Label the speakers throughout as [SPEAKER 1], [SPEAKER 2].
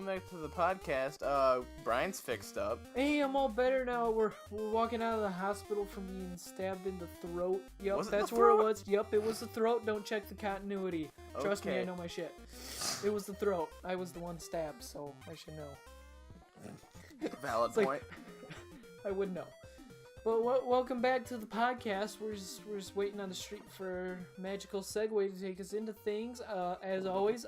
[SPEAKER 1] welcome back to the podcast. Brian's fixed up.
[SPEAKER 2] Hey, I'm all better now. We're walking out of the hospital from being stabbed in the throat. Yep, that's where it was. Yep, it was the throat. Don't check the continuity. Trust me, I know my shit. It was the throat. I was the one stabbed, so I should know.
[SPEAKER 1] Valid point.
[SPEAKER 2] I would know. But welcome back to the podcast. We're just waiting on the street for a magical segue to take us into things. As always,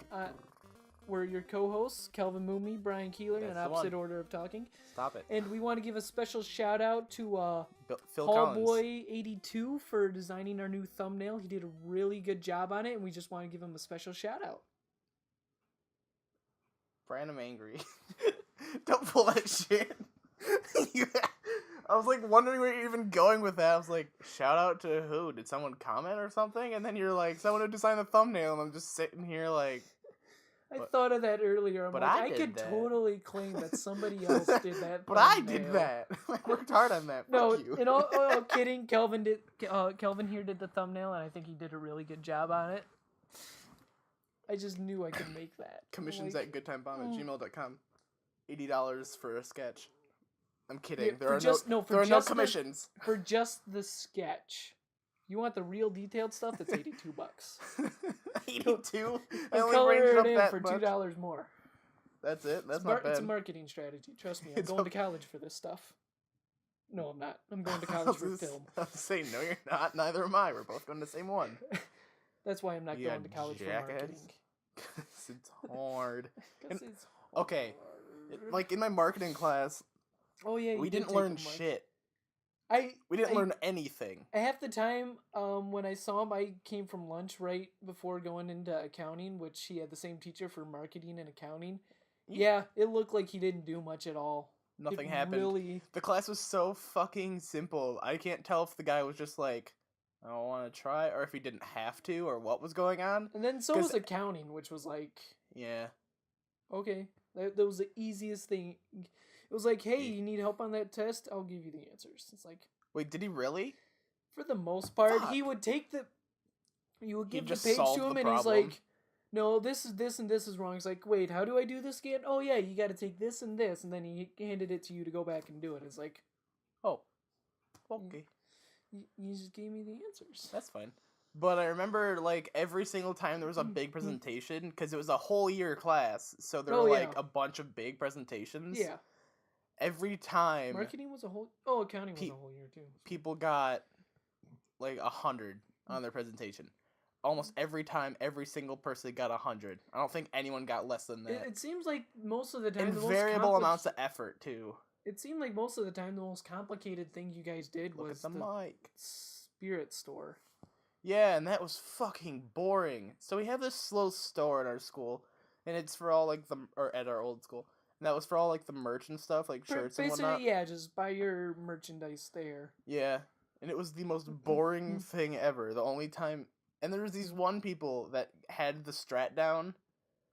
[SPEAKER 2] we're your co-hosts, Kelvin Mooney, Brian Keeler, in opposite order of talking.
[SPEAKER 1] Stop it.
[SPEAKER 2] And we want to give a special shout out to
[SPEAKER 1] Phil
[SPEAKER 2] Paulboy82 for designing our new thumbnail. He did a really good job on it, and we just want to give him a special shout out.
[SPEAKER 1] Brian, I'm angry. Don't pull that shit. I was like wondering where you're even going with that. I was like, shout out to who? Did someone comment or something? And then you're like, someone who designed the thumbnail, and I'm just sitting here like...
[SPEAKER 2] I thought of that earlier. I could totally claim that somebody else did that.
[SPEAKER 1] But I did that. I worked hard on that. Fuck you.
[SPEAKER 2] In all kidding, Kelvin here did the thumbnail, and I think he did a really good job on it. I just knew I could make that.
[SPEAKER 1] Commissions at GoodTimeBomb@gmail.com. $80 for a sketch. I'm kidding. There are no commissions.
[SPEAKER 2] For just the sketch. You want the real detailed stuff? That's $82.
[SPEAKER 1] 82? I
[SPEAKER 2] I'll
[SPEAKER 1] only ranged
[SPEAKER 2] color
[SPEAKER 1] up
[SPEAKER 2] it in
[SPEAKER 1] that
[SPEAKER 2] for
[SPEAKER 1] much.
[SPEAKER 2] $2 more.
[SPEAKER 1] That's it? That's not bad.
[SPEAKER 2] It's a marketing strategy. Trust me. I'm going to college for this stuff. No, I'm not. I'm going to college for film.
[SPEAKER 1] I was saying, no, you're not. Neither am I. We're both going to the same one.
[SPEAKER 2] That's why I'm not going to college for marketing.
[SPEAKER 1] It's hard.
[SPEAKER 2] It's
[SPEAKER 1] okay.
[SPEAKER 2] hard.
[SPEAKER 1] Like, in my marketing class, we didn't learn shit. We didn't learn anything.
[SPEAKER 2] Half the time, when I saw him, I came from lunch right before going into accounting, which he had the same teacher for marketing and accounting. Yeah, it looked like he didn't do much at all.
[SPEAKER 1] Nothing happened. The class was so fucking simple. I can't tell if the guy was just like, I don't want to try, or if he didn't have to, or what was going on.
[SPEAKER 2] And then so was accounting, which was like...
[SPEAKER 1] Yeah.
[SPEAKER 2] Okay. That was the easiest thing. It was like, hey, you need help on that test? I'll give you the answers. It's like...
[SPEAKER 1] Wait, did he really?
[SPEAKER 2] For the most part, he would take the... You would give the page to him, and he's like, no, this and this is wrong. He's like, wait, how do I do this again? Oh, yeah, you got to take this and this. And then he handed it to you to go back and do it. It's like...
[SPEAKER 1] Oh. Okay.
[SPEAKER 2] You just gave me the answers.
[SPEAKER 1] That's fine. But I remember, like, every single time there was a big presentation, because it was a whole year class, so there were, like, a bunch of big presentations.
[SPEAKER 2] Yeah.
[SPEAKER 1] Every time...
[SPEAKER 2] Marketing was a whole... Oh, accounting was a whole year, too.
[SPEAKER 1] People got, like, 100 on their presentation. Almost every time, every single person got 100. I don't think anyone got less than that.
[SPEAKER 2] It seems like most of the time...
[SPEAKER 1] And variable amounts of effort, too.
[SPEAKER 2] It seemed like most of the time the most complicated thing you guys did was
[SPEAKER 1] the mic.
[SPEAKER 2] Spirit store.
[SPEAKER 1] Yeah, and that was fucking boring. So we have this little store at our school, and it's for all, like, at our old school. And that was for all, like, the merch and stuff, like shirts and whatnot.
[SPEAKER 2] Basically, yeah, just buy your merchandise there.
[SPEAKER 1] Yeah, and it was the most boring thing ever. The only time... And there was these one people that had the strat down,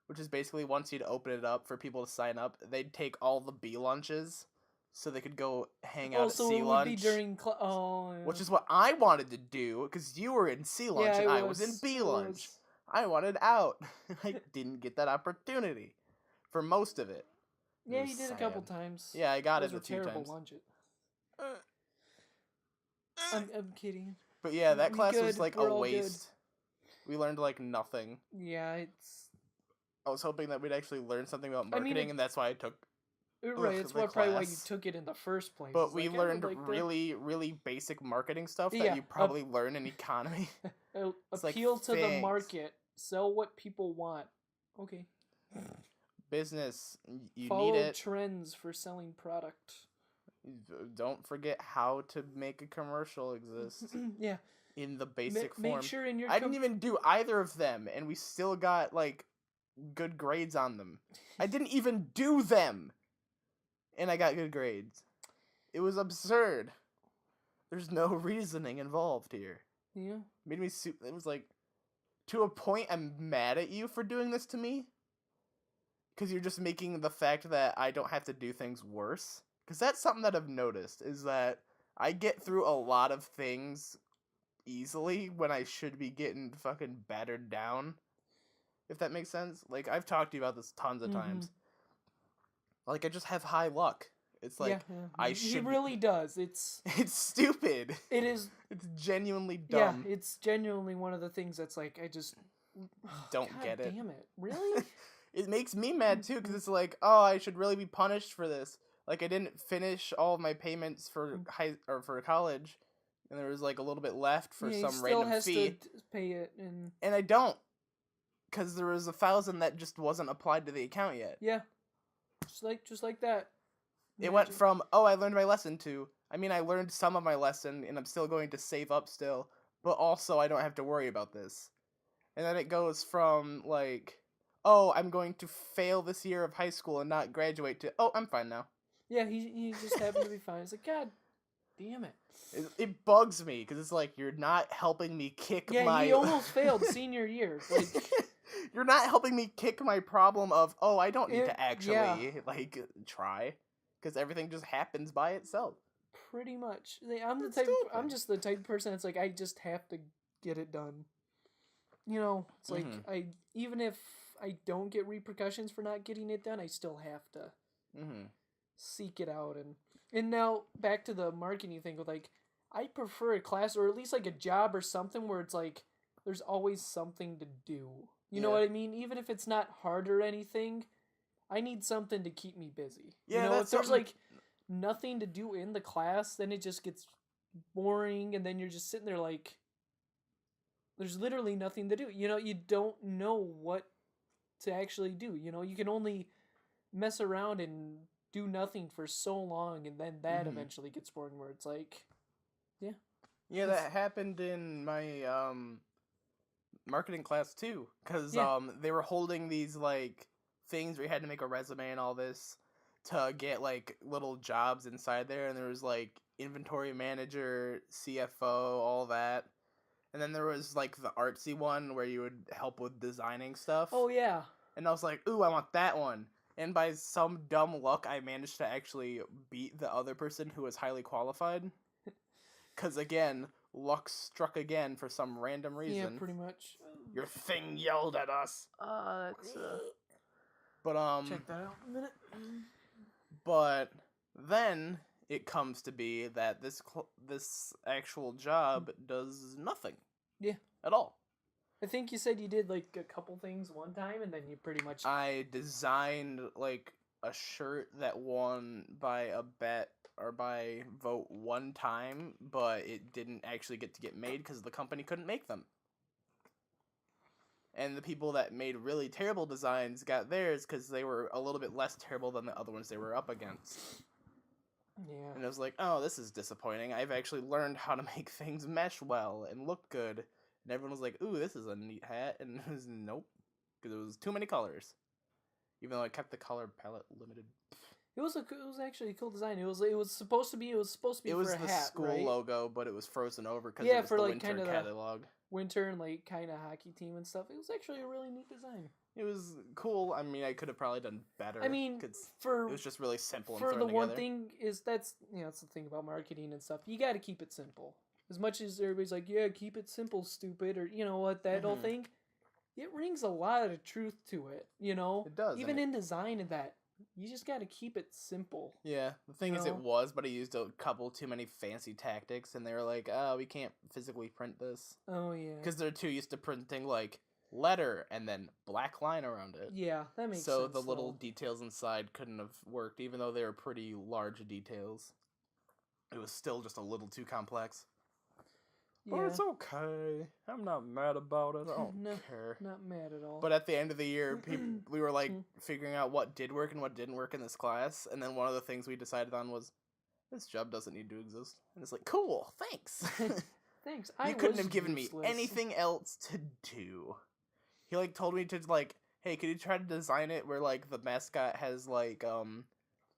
[SPEAKER 1] which is basically once you'd open it up for people to sign up, they'd take all the B lunches so they could go hang out at C lunch.
[SPEAKER 2] So it would be during...
[SPEAKER 1] Which is what I wanted to do, because you were in C lunch and I was in B lunch. I wanted out. I didn't get that opportunity for most of it.
[SPEAKER 2] Yeah, you did a couple times.
[SPEAKER 1] Yeah, I got it a few times.
[SPEAKER 2] Terrible lunches. I'm kidding.
[SPEAKER 1] But yeah, that class was like a waste. We learned like nothing.
[SPEAKER 2] Yeah,
[SPEAKER 1] I was hoping that we'd actually learn something about marketing, and that's why I took.
[SPEAKER 2] Right, it's probably why you took it in the first place.
[SPEAKER 1] But we learned really, really basic marketing stuff that you probably learn in economy.
[SPEAKER 2] Appeal to the market. Sell what people want. Okay.
[SPEAKER 1] Business, you
[SPEAKER 2] Follow
[SPEAKER 1] need it.
[SPEAKER 2] Trends for selling product.
[SPEAKER 1] Don't forget how to make a commercial exist.
[SPEAKER 2] Yeah.
[SPEAKER 1] In the basic form.
[SPEAKER 2] Make sure in your...
[SPEAKER 1] I didn't even do either of them, and we still got, like, good grades on them. I didn't even do them! And I got good grades. It was absurd. There's no reasoning involved here.
[SPEAKER 2] Yeah.
[SPEAKER 1] Made me it was like, to a point I'm mad at you for doing this to me. Because you're just making the fact that I don't have to do things worse. Because that's something that I've noticed, is that I get through a lot of things easily when I should be getting fucking battered down. If that makes sense. Like, I've talked to you about this tons of times. Like, I just have high luck. It's like, I
[SPEAKER 2] he
[SPEAKER 1] should...
[SPEAKER 2] really does. It's
[SPEAKER 1] stupid.
[SPEAKER 2] It is.
[SPEAKER 1] It's genuinely
[SPEAKER 2] Yeah,
[SPEAKER 1] dumb.
[SPEAKER 2] it's genuinely one of the things that's like, I just...
[SPEAKER 1] Don't
[SPEAKER 2] God
[SPEAKER 1] get it.
[SPEAKER 2] damn it. Really?
[SPEAKER 1] It makes me mad, too, because it's like, oh, I should really be punished for this. Like, I didn't finish all of my payments for for college, and there was, like, a little bit left for some random fee.
[SPEAKER 2] He still has to pay it,
[SPEAKER 1] and I don't, because there was 1,000 that just wasn't applied to the account yet.
[SPEAKER 2] Yeah. Just like that.
[SPEAKER 1] It went from, oh, I learned my lesson to, I mean, I learned some of my lesson, and I'm still going to save up still, but also I don't have to worry about this. And then it goes from, like, oh, I'm going to fail this year of high school and not graduate to, oh, I'm fine now.
[SPEAKER 2] Yeah, he just happened to be fine. It's like, God damn it.
[SPEAKER 1] It bugs me, because it's like, you're not helping me kick my...
[SPEAKER 2] Yeah, he almost failed senior year. Like...
[SPEAKER 1] You're not helping me kick my problem of, oh, I don't need to actually, like, try. Because everything just happens by itself.
[SPEAKER 2] Pretty much. I'm just the type of person that's like, I just have to get it done. You know, it's like, even if I don't get repercussions for not getting it done, I still have to seek it out. And now, back to the marketing thing with, like, I prefer a class, or at least, like, a job or something where it's like, there's always something to do. You know what I mean? Even if it's not hard or anything, I need something to keep me busy.
[SPEAKER 1] Yeah,
[SPEAKER 2] you know, if there's like nothing to do in the class, then it just gets boring, and then you're just sitting there like, there's literally nothing to do. You know, you don't know what to actually do. You know, you can only mess around and do nothing for so long, and then that eventually gets boring where it's like, yeah.
[SPEAKER 1] Yeah, that happened in my marketing class too, because they were holding these like things where you had to make a resume and all this to get like little jobs inside there, and there was like inventory manager, CFO, all that, and then there was like the artsy one where you would help with designing stuff.
[SPEAKER 2] Oh yeah.
[SPEAKER 1] And I was like, ooh, I want that one. And by some dumb luck, I managed to actually beat the other person who was highly qualified. Because again, luck struck again for some random reason.
[SPEAKER 2] Yeah, pretty much.
[SPEAKER 1] Your thing yelled at us.
[SPEAKER 2] That's
[SPEAKER 1] But
[SPEAKER 2] check that out in a minute.
[SPEAKER 1] But then it comes to be that this actual job does nothing.
[SPEAKER 2] Yeah.
[SPEAKER 1] At all.
[SPEAKER 2] I think you said you did like a couple things one time, and then you pretty much...
[SPEAKER 1] I designed like a shirt that won by a bet or by vote one time, but it didn't actually get made because the company couldn't make them. And the people that made really terrible designs got theirs because they were a little bit less terrible than the other ones they were up against.
[SPEAKER 2] Yeah.
[SPEAKER 1] And I was like, oh, this is disappointing. I've actually learned how to make things mesh well and look good. And everyone was like, ooh, this is a neat hat. And it was, nope. Because it was too many colors. Even though I kept the color palette limited.
[SPEAKER 2] It was actually a cool design. It was supposed to be for a hat, right?
[SPEAKER 1] It was the school logo, but it was frozen over because
[SPEAKER 2] yeah,
[SPEAKER 1] it was
[SPEAKER 2] for
[SPEAKER 1] the
[SPEAKER 2] like
[SPEAKER 1] winter
[SPEAKER 2] kind of
[SPEAKER 1] catalog.
[SPEAKER 2] Winter and like kind of hockey team and stuff. It was actually a really neat design.
[SPEAKER 1] It was cool. I mean, I could have probably done better.
[SPEAKER 2] I mean,
[SPEAKER 1] it was just really simple.
[SPEAKER 2] For
[SPEAKER 1] and
[SPEAKER 2] the
[SPEAKER 1] thrown
[SPEAKER 2] one
[SPEAKER 1] together.
[SPEAKER 2] thing is that's the thing about marketing and stuff. You got to keep it simple. As much as everybody's like, yeah, keep it simple, stupid, or you know what, that whole thing. It rings a lot of truth to it. You know,
[SPEAKER 1] it does.
[SPEAKER 2] Even in design and that. You just got to keep it simple.
[SPEAKER 1] Yeah, the thing is, it was, but I used a couple too many fancy tactics, and they were like, "Oh, we can't physically print this."
[SPEAKER 2] Oh yeah,
[SPEAKER 1] because they're too used to printing like letter and then black line around it.
[SPEAKER 2] Yeah, that makes sense.
[SPEAKER 1] So the little details inside couldn't have worked, even though they were pretty large details. It was still just a little too complex. Yeah. But it's okay. I'm not mad about it. I don't care.
[SPEAKER 2] Not mad at all.
[SPEAKER 1] But at the end of the year, we were like figuring out what did work and what didn't work in this class. And then one of the things we decided on was, this job doesn't need to exist. And it's like, cool, thanks.
[SPEAKER 2] Thanks.
[SPEAKER 1] You couldn't have given me anything else to do. He like told me to like, hey, could you try to design it where like the mascot has like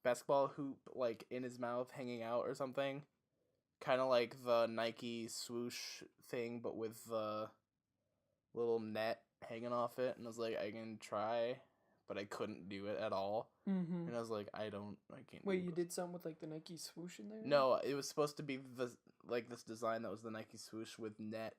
[SPEAKER 1] basketball hoop like in his mouth hanging out or something? Kind of like the Nike swoosh thing, but with the little net hanging off it. And I was like, I can try, but I couldn't do it at all. And I was like, I can't.
[SPEAKER 2] Wait, you did something with like the Nike swoosh in there?
[SPEAKER 1] No, it was supposed to be this design that was the Nike swoosh with net,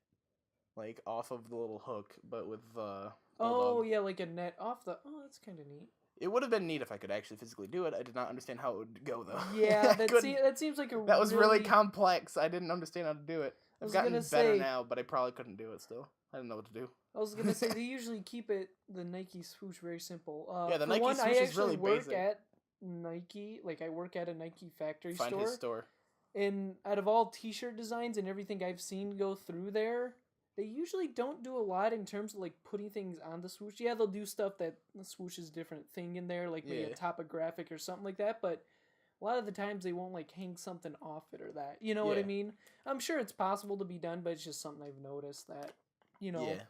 [SPEAKER 1] like off of the little hook, but with the.
[SPEAKER 2] Oh yeah, like a net off the. Oh, that's kind of neat.
[SPEAKER 1] It would have been neat if I could actually physically do it. I did not understand how it would go, though.
[SPEAKER 2] Yeah, that seems like
[SPEAKER 1] that was really complex. I didn't understand how to do it. I've gotten better now, but I probably couldn't do it still. I didn't know what to do.
[SPEAKER 2] I was gonna say they usually keep the Nike swoosh very simple.
[SPEAKER 1] Yeah, the Nike swoosh is really basic.
[SPEAKER 2] I work at Nike, like I work at a Nike factory store.
[SPEAKER 1] Find his store.
[SPEAKER 2] And out of all T-shirt designs and everything I've seen go through there, they usually don't do a lot in terms of like putting things on the swoosh. Yeah, they'll do stuff that the swoosh is a different thing in there, like maybe a topographic or something like that. But a lot of the times they won't like hang something off it or that. You know what I mean? I'm sure it's possible to be done, but it's just something I've noticed that, you know.
[SPEAKER 1] Yeah.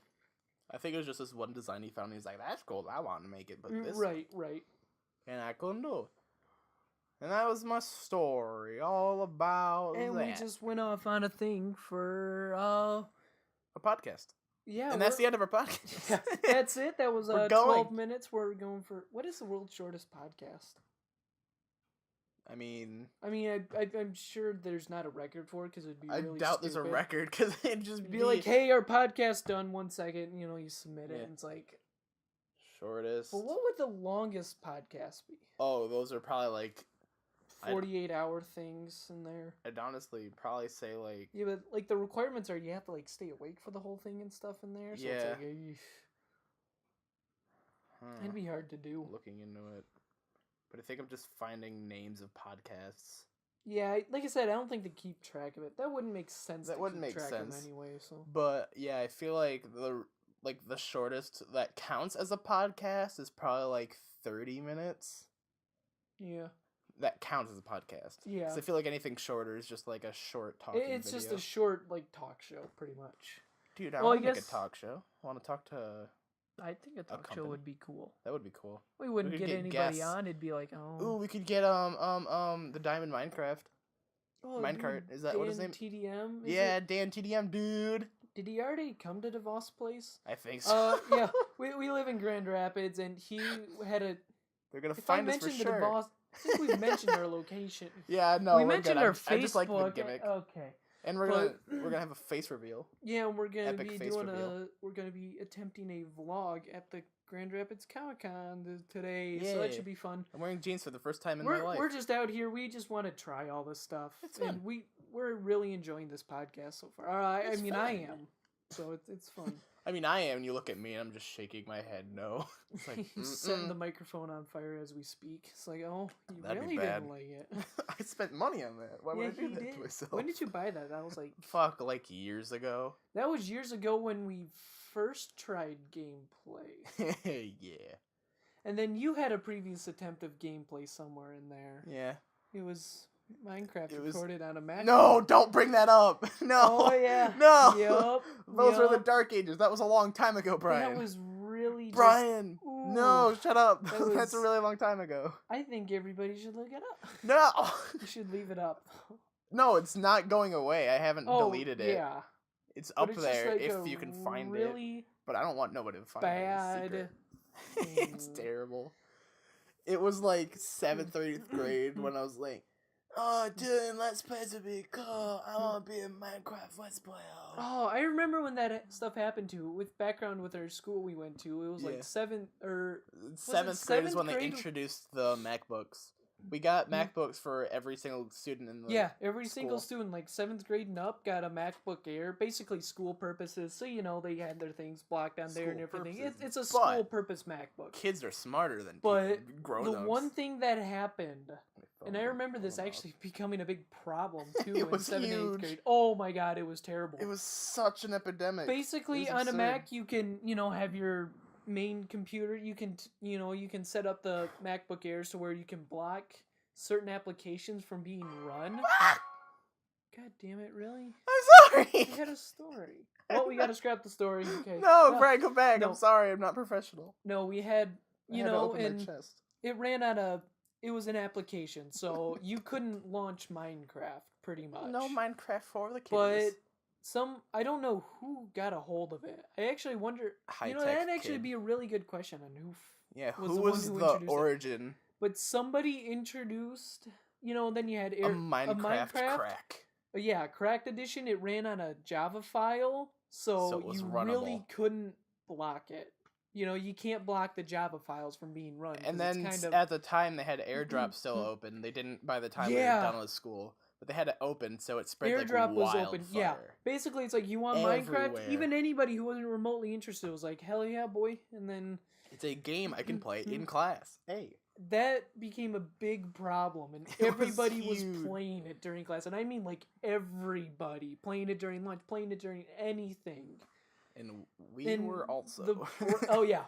[SPEAKER 1] I think it was just this one design he found. He's like, "That's cool. I want to make it, but this."
[SPEAKER 2] Right.
[SPEAKER 1] And I couldn't do it. And that was my story, all about
[SPEAKER 2] and
[SPEAKER 1] that.
[SPEAKER 2] We just went off on a thing for
[SPEAKER 1] a podcast.
[SPEAKER 2] Yeah,
[SPEAKER 1] and that's the end of our podcast.
[SPEAKER 2] Yeah, that's it. That was 12 minutes. Where we're going for. What is the world's shortest podcast?
[SPEAKER 1] I mean,
[SPEAKER 2] I'm sure there's not a record for it because it'd be really
[SPEAKER 1] I doubt there's a record because it'd just
[SPEAKER 2] be like, hey, our podcast done. 1 second, you submit it, and it's like
[SPEAKER 1] shortest.
[SPEAKER 2] But what would the longest podcast be?
[SPEAKER 1] Oh, those are probably like
[SPEAKER 2] 48-hour things in there.
[SPEAKER 1] I'd honestly probably say like
[SPEAKER 2] but like the requirements are you have to like stay awake for the whole thing and stuff in there. So it's like, it'd be hard to do.
[SPEAKER 1] Looking into it. But I think I'm just finding names of podcasts.
[SPEAKER 2] Yeah, like I said, I don't think they keep track of it. That wouldn't make sense.
[SPEAKER 1] That wouldn't make sense
[SPEAKER 2] anyway. So,
[SPEAKER 1] but yeah, I feel like the shortest that counts as a podcast is probably like 30 minutes.
[SPEAKER 2] Yeah.
[SPEAKER 1] That counts as a podcast.
[SPEAKER 2] Yeah.
[SPEAKER 1] So I feel like anything shorter is just like a short talking video.
[SPEAKER 2] It's just a short like talk show, pretty much.
[SPEAKER 1] Dude, I want to make a talk show. I want to talk to.
[SPEAKER 2] I think a talk show would be cool.
[SPEAKER 1] That would be cool.
[SPEAKER 2] We wouldn't get anybody guests on. It'd be like, oh.
[SPEAKER 1] Ooh, we could get the Diamond Minecraft.
[SPEAKER 2] Oh,
[SPEAKER 1] Minecart. Is that what his name?
[SPEAKER 2] TDM?
[SPEAKER 1] Yeah, Dan TDM, dude.
[SPEAKER 2] Did he already come to DeVos' place?
[SPEAKER 1] I think so.
[SPEAKER 2] Yeah. We live in Grand Rapids, and he had a.
[SPEAKER 1] They're gonna find us for sure.
[SPEAKER 2] DeVos, I think we've mentioned our location.
[SPEAKER 1] Yeah, no,
[SPEAKER 2] we mentioned our Facebook.
[SPEAKER 1] I just like the gimmick.
[SPEAKER 2] Okay.
[SPEAKER 1] And we're gonna have a face reveal.
[SPEAKER 2] Yeah, and we're gonna be attempting a vlog at the Grand Rapids Comic Con today, so that should be fun.
[SPEAKER 1] I'm wearing jeans for the first time in my life.
[SPEAKER 2] We're just out here. We just want to try all this stuff.
[SPEAKER 1] It's fun.
[SPEAKER 2] And we're really enjoying this podcast so far. I am. So it's fun.
[SPEAKER 1] I mean, I am. And you look at me, and I'm just shaking my head. No, it's like
[SPEAKER 2] setting the microphone on fire as we speak. It's like, oh, you
[SPEAKER 1] That'd
[SPEAKER 2] really
[SPEAKER 1] be bad.
[SPEAKER 2] didn't like it.
[SPEAKER 1] I spent money on that. Why would I do that to myself?
[SPEAKER 2] When did you buy that? That was like
[SPEAKER 1] fuck, like years ago.
[SPEAKER 2] That was years ago when we first tried gameplay.
[SPEAKER 1] Yeah.
[SPEAKER 2] And then you had a previous attempt of gameplay somewhere in there.
[SPEAKER 1] Yeah.
[SPEAKER 2] It was Minecraft recorded on a Mac.
[SPEAKER 1] No, don't bring that up. No.
[SPEAKER 2] Oh yeah.
[SPEAKER 1] No.
[SPEAKER 2] Yep.
[SPEAKER 1] Those were the dark ages. That was a long time ago, Brian.
[SPEAKER 2] That was really
[SPEAKER 1] Brian.
[SPEAKER 2] Ooh,
[SPEAKER 1] no, shut up. That's a really long time ago.
[SPEAKER 2] I think everybody should look it up.
[SPEAKER 1] No.
[SPEAKER 2] You should leave it up.
[SPEAKER 1] No, it's not going away. I haven't deleted it.
[SPEAKER 2] Yeah.
[SPEAKER 1] It's up there if you can find it. But I don't want nobody to find it. It's terrible. It was like 7th or 8th grade when I was like, oh, dude, Let's Plays would be cool. I want to be a Minecraft Let's Player.
[SPEAKER 2] Oh, I remember when that stuff happened too. With background with our school we went to, it was like 7th
[SPEAKER 1] grade is when they introduced the MacBooks. We got MacBooks for every single student in the
[SPEAKER 2] every
[SPEAKER 1] school.
[SPEAKER 2] Single student, like 7th grade and up, got a MacBook Air, basically school purposes. So they had their things blocked on there and everything. It's a school purpose MacBook.
[SPEAKER 1] Kids are smarter than grown-ups.
[SPEAKER 2] The one thing that happened, and I remember this actually becoming a big problem too in 7th and 8th grade. Oh my god, it was terrible.
[SPEAKER 1] It was such an epidemic.
[SPEAKER 2] Basically, on a Mac, you can have your main computer. You can set up the MacBook Air so where you can block certain applications from being run. God damn it, really?
[SPEAKER 1] I'm sorry.
[SPEAKER 2] We had a story. Well, we gotta scrap the story. Okay.
[SPEAKER 1] No, Brian, come back.
[SPEAKER 2] No.
[SPEAKER 1] I'm sorry, I'm not professional.
[SPEAKER 2] No, we had
[SPEAKER 1] and
[SPEAKER 2] it ran on it was an application, so you couldn't launch Minecraft pretty much.
[SPEAKER 1] No Minecraft for the kids.
[SPEAKER 2] But I don't know who got a hold of it. I actually wonder. That'd actually be a really good question on who.
[SPEAKER 1] Who was the origin?
[SPEAKER 2] But somebody introduced. Then you had
[SPEAKER 1] a Minecraft crack.
[SPEAKER 2] Yeah, cracked edition. It ran on a Java file, so you really couldn't block it. you can't block the Java files from being run.
[SPEAKER 1] And
[SPEAKER 2] 'cause
[SPEAKER 1] then
[SPEAKER 2] it's kind of...
[SPEAKER 1] at the time they had AirDrop still open. They didn't by the time we were done with school, but they had it open, so it spread like
[SPEAKER 2] AirDrop was
[SPEAKER 1] wildfire.
[SPEAKER 2] open. Yeah, basically it's like you want Minecraft.
[SPEAKER 1] Everywhere.
[SPEAKER 2] Even anybody who wasn't remotely interested was like, hell yeah, boy. And then
[SPEAKER 1] it's a game I can play in class. Hey,
[SPEAKER 2] that became a big problem, and everybody was playing it during class. And I mean like everybody playing it during lunch, playing it during anything.
[SPEAKER 1] And we were also.
[SPEAKER 2] Oh yeah,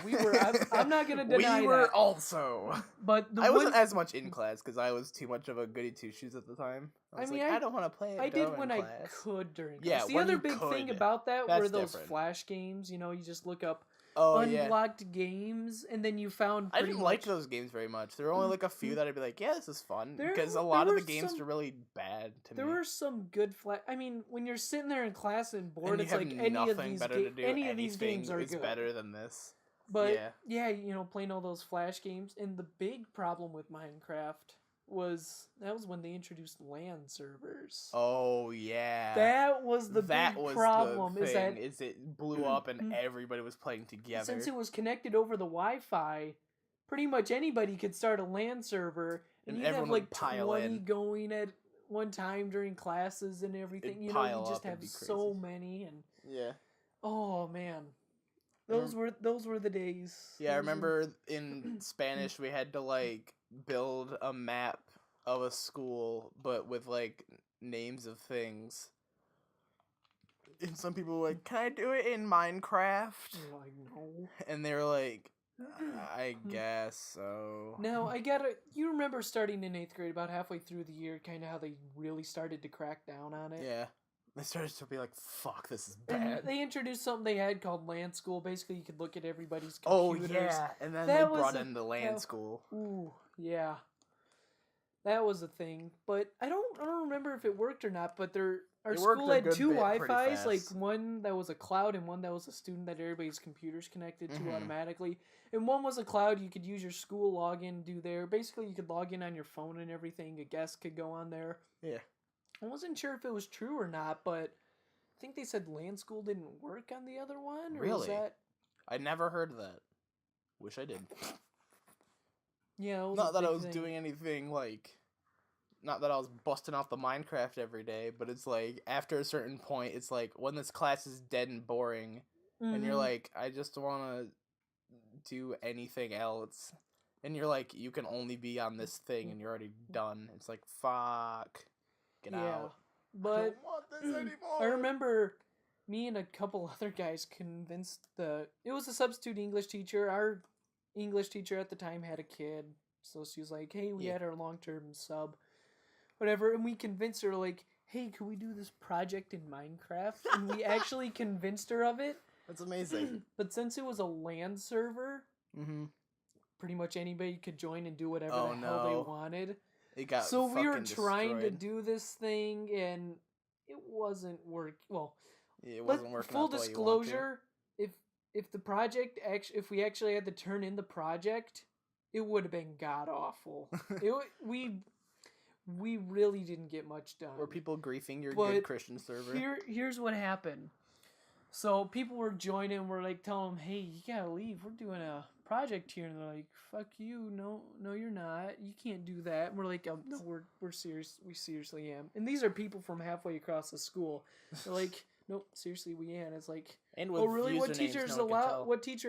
[SPEAKER 2] we were. I'm not gonna deny that.
[SPEAKER 1] We were also.
[SPEAKER 2] But
[SPEAKER 1] I wasn't as much in class because I was too much of a goody two shoes at the time. I mean, I don't want to play it.
[SPEAKER 2] I did when I could during class. The other big thing about that were those flash games. You just look up unblocked games, and then you found.
[SPEAKER 1] I didn't like those games very much. There were only like a few that I'd be like, yeah, this is fun, because a lot of the games are really bad to me.
[SPEAKER 2] There were some good flash. I mean, when you're sitting there in class and bored, it's like any of these games are good.
[SPEAKER 1] Better than this.
[SPEAKER 2] But yeah, playing all those flash games, and the big problem with Minecraft was when they introduced LAN servers.
[SPEAKER 1] Oh yeah,
[SPEAKER 2] that was the big problem.
[SPEAKER 1] Is it blew up and everybody was playing together.
[SPEAKER 2] Since it was connected over the Wi-Fi, pretty much anybody could start a LAN server, and you'd have like 20 going at one time during classes and everything. You just have so many, and oh man. Those were the days.
[SPEAKER 1] Yeah, I remember in Spanish we had to like build a map of a school, but with like names of things. And some people were like, "Can I do it in Minecraft?"
[SPEAKER 2] You're like, no.
[SPEAKER 1] And they were like, "I guess so."
[SPEAKER 2] No, you remember starting in 8th grade, about halfway through the year, kind of how they really started to crack down on it.
[SPEAKER 1] Yeah. They started to be like, fuck, this is bad.
[SPEAKER 2] And they introduced something they had called LAN School. Basically, you could look at everybody's computers.
[SPEAKER 1] Oh, yeah. And then they brought in the LAN School.
[SPEAKER 2] Ooh, yeah. That was a thing. But I don't remember if it worked or not, but our school had two Wi-Fis, like one that was a cloud and one that was a student that everybody's computers connected to automatically. And one was a cloud, you could use your school login, do there. Basically, you could log in on your phone and everything. A guest could go on there.
[SPEAKER 1] Yeah.
[SPEAKER 2] I wasn't sure if it was true or not, but I think they said LAN School didn't work on the other one. Or
[SPEAKER 1] really? I never heard of that. Wish I did.
[SPEAKER 2] Yeah,
[SPEAKER 1] not that I was doing anything like... Not that I was busting out the Minecraft every day, but it's like, after a certain point, it's like, when this class is dead and boring, and you're like, I just want to do anything else. And you're like, you can only be on this thing, and you're already done. It's like, fuck. Get out.
[SPEAKER 2] But
[SPEAKER 1] I don't want this anymore.
[SPEAKER 2] I remember me and a couple other guys convinced it was a substitute English teacher. Our English teacher at the time had a kid, so she was like, hey, we had our long-term sub, whatever, and we convinced her, like, hey, could we do this project in Minecraft? And we actually convinced her of it.
[SPEAKER 1] That's amazing.
[SPEAKER 2] But since it was a LAN server, pretty much anybody could join and do whatever hell they wanted. So we were trying to do this thing, and it wasn't working. Well,
[SPEAKER 1] it wasn't working.
[SPEAKER 2] Full disclosure, if the project if we actually had to turn in the project, it would have been god awful. We really didn't get much done.
[SPEAKER 1] Were people griefing your good Christian server?
[SPEAKER 2] Here's what happened. So people were joining. We're like telling them, hey, you gotta leave. We're doing a project here, and they're like, fuck you, no you're not, you can't do that. And we're like, no, we're serious, we seriously am. And these are people from halfway across the school. They're like, nope, seriously, we am. It's like, oh really, what teacher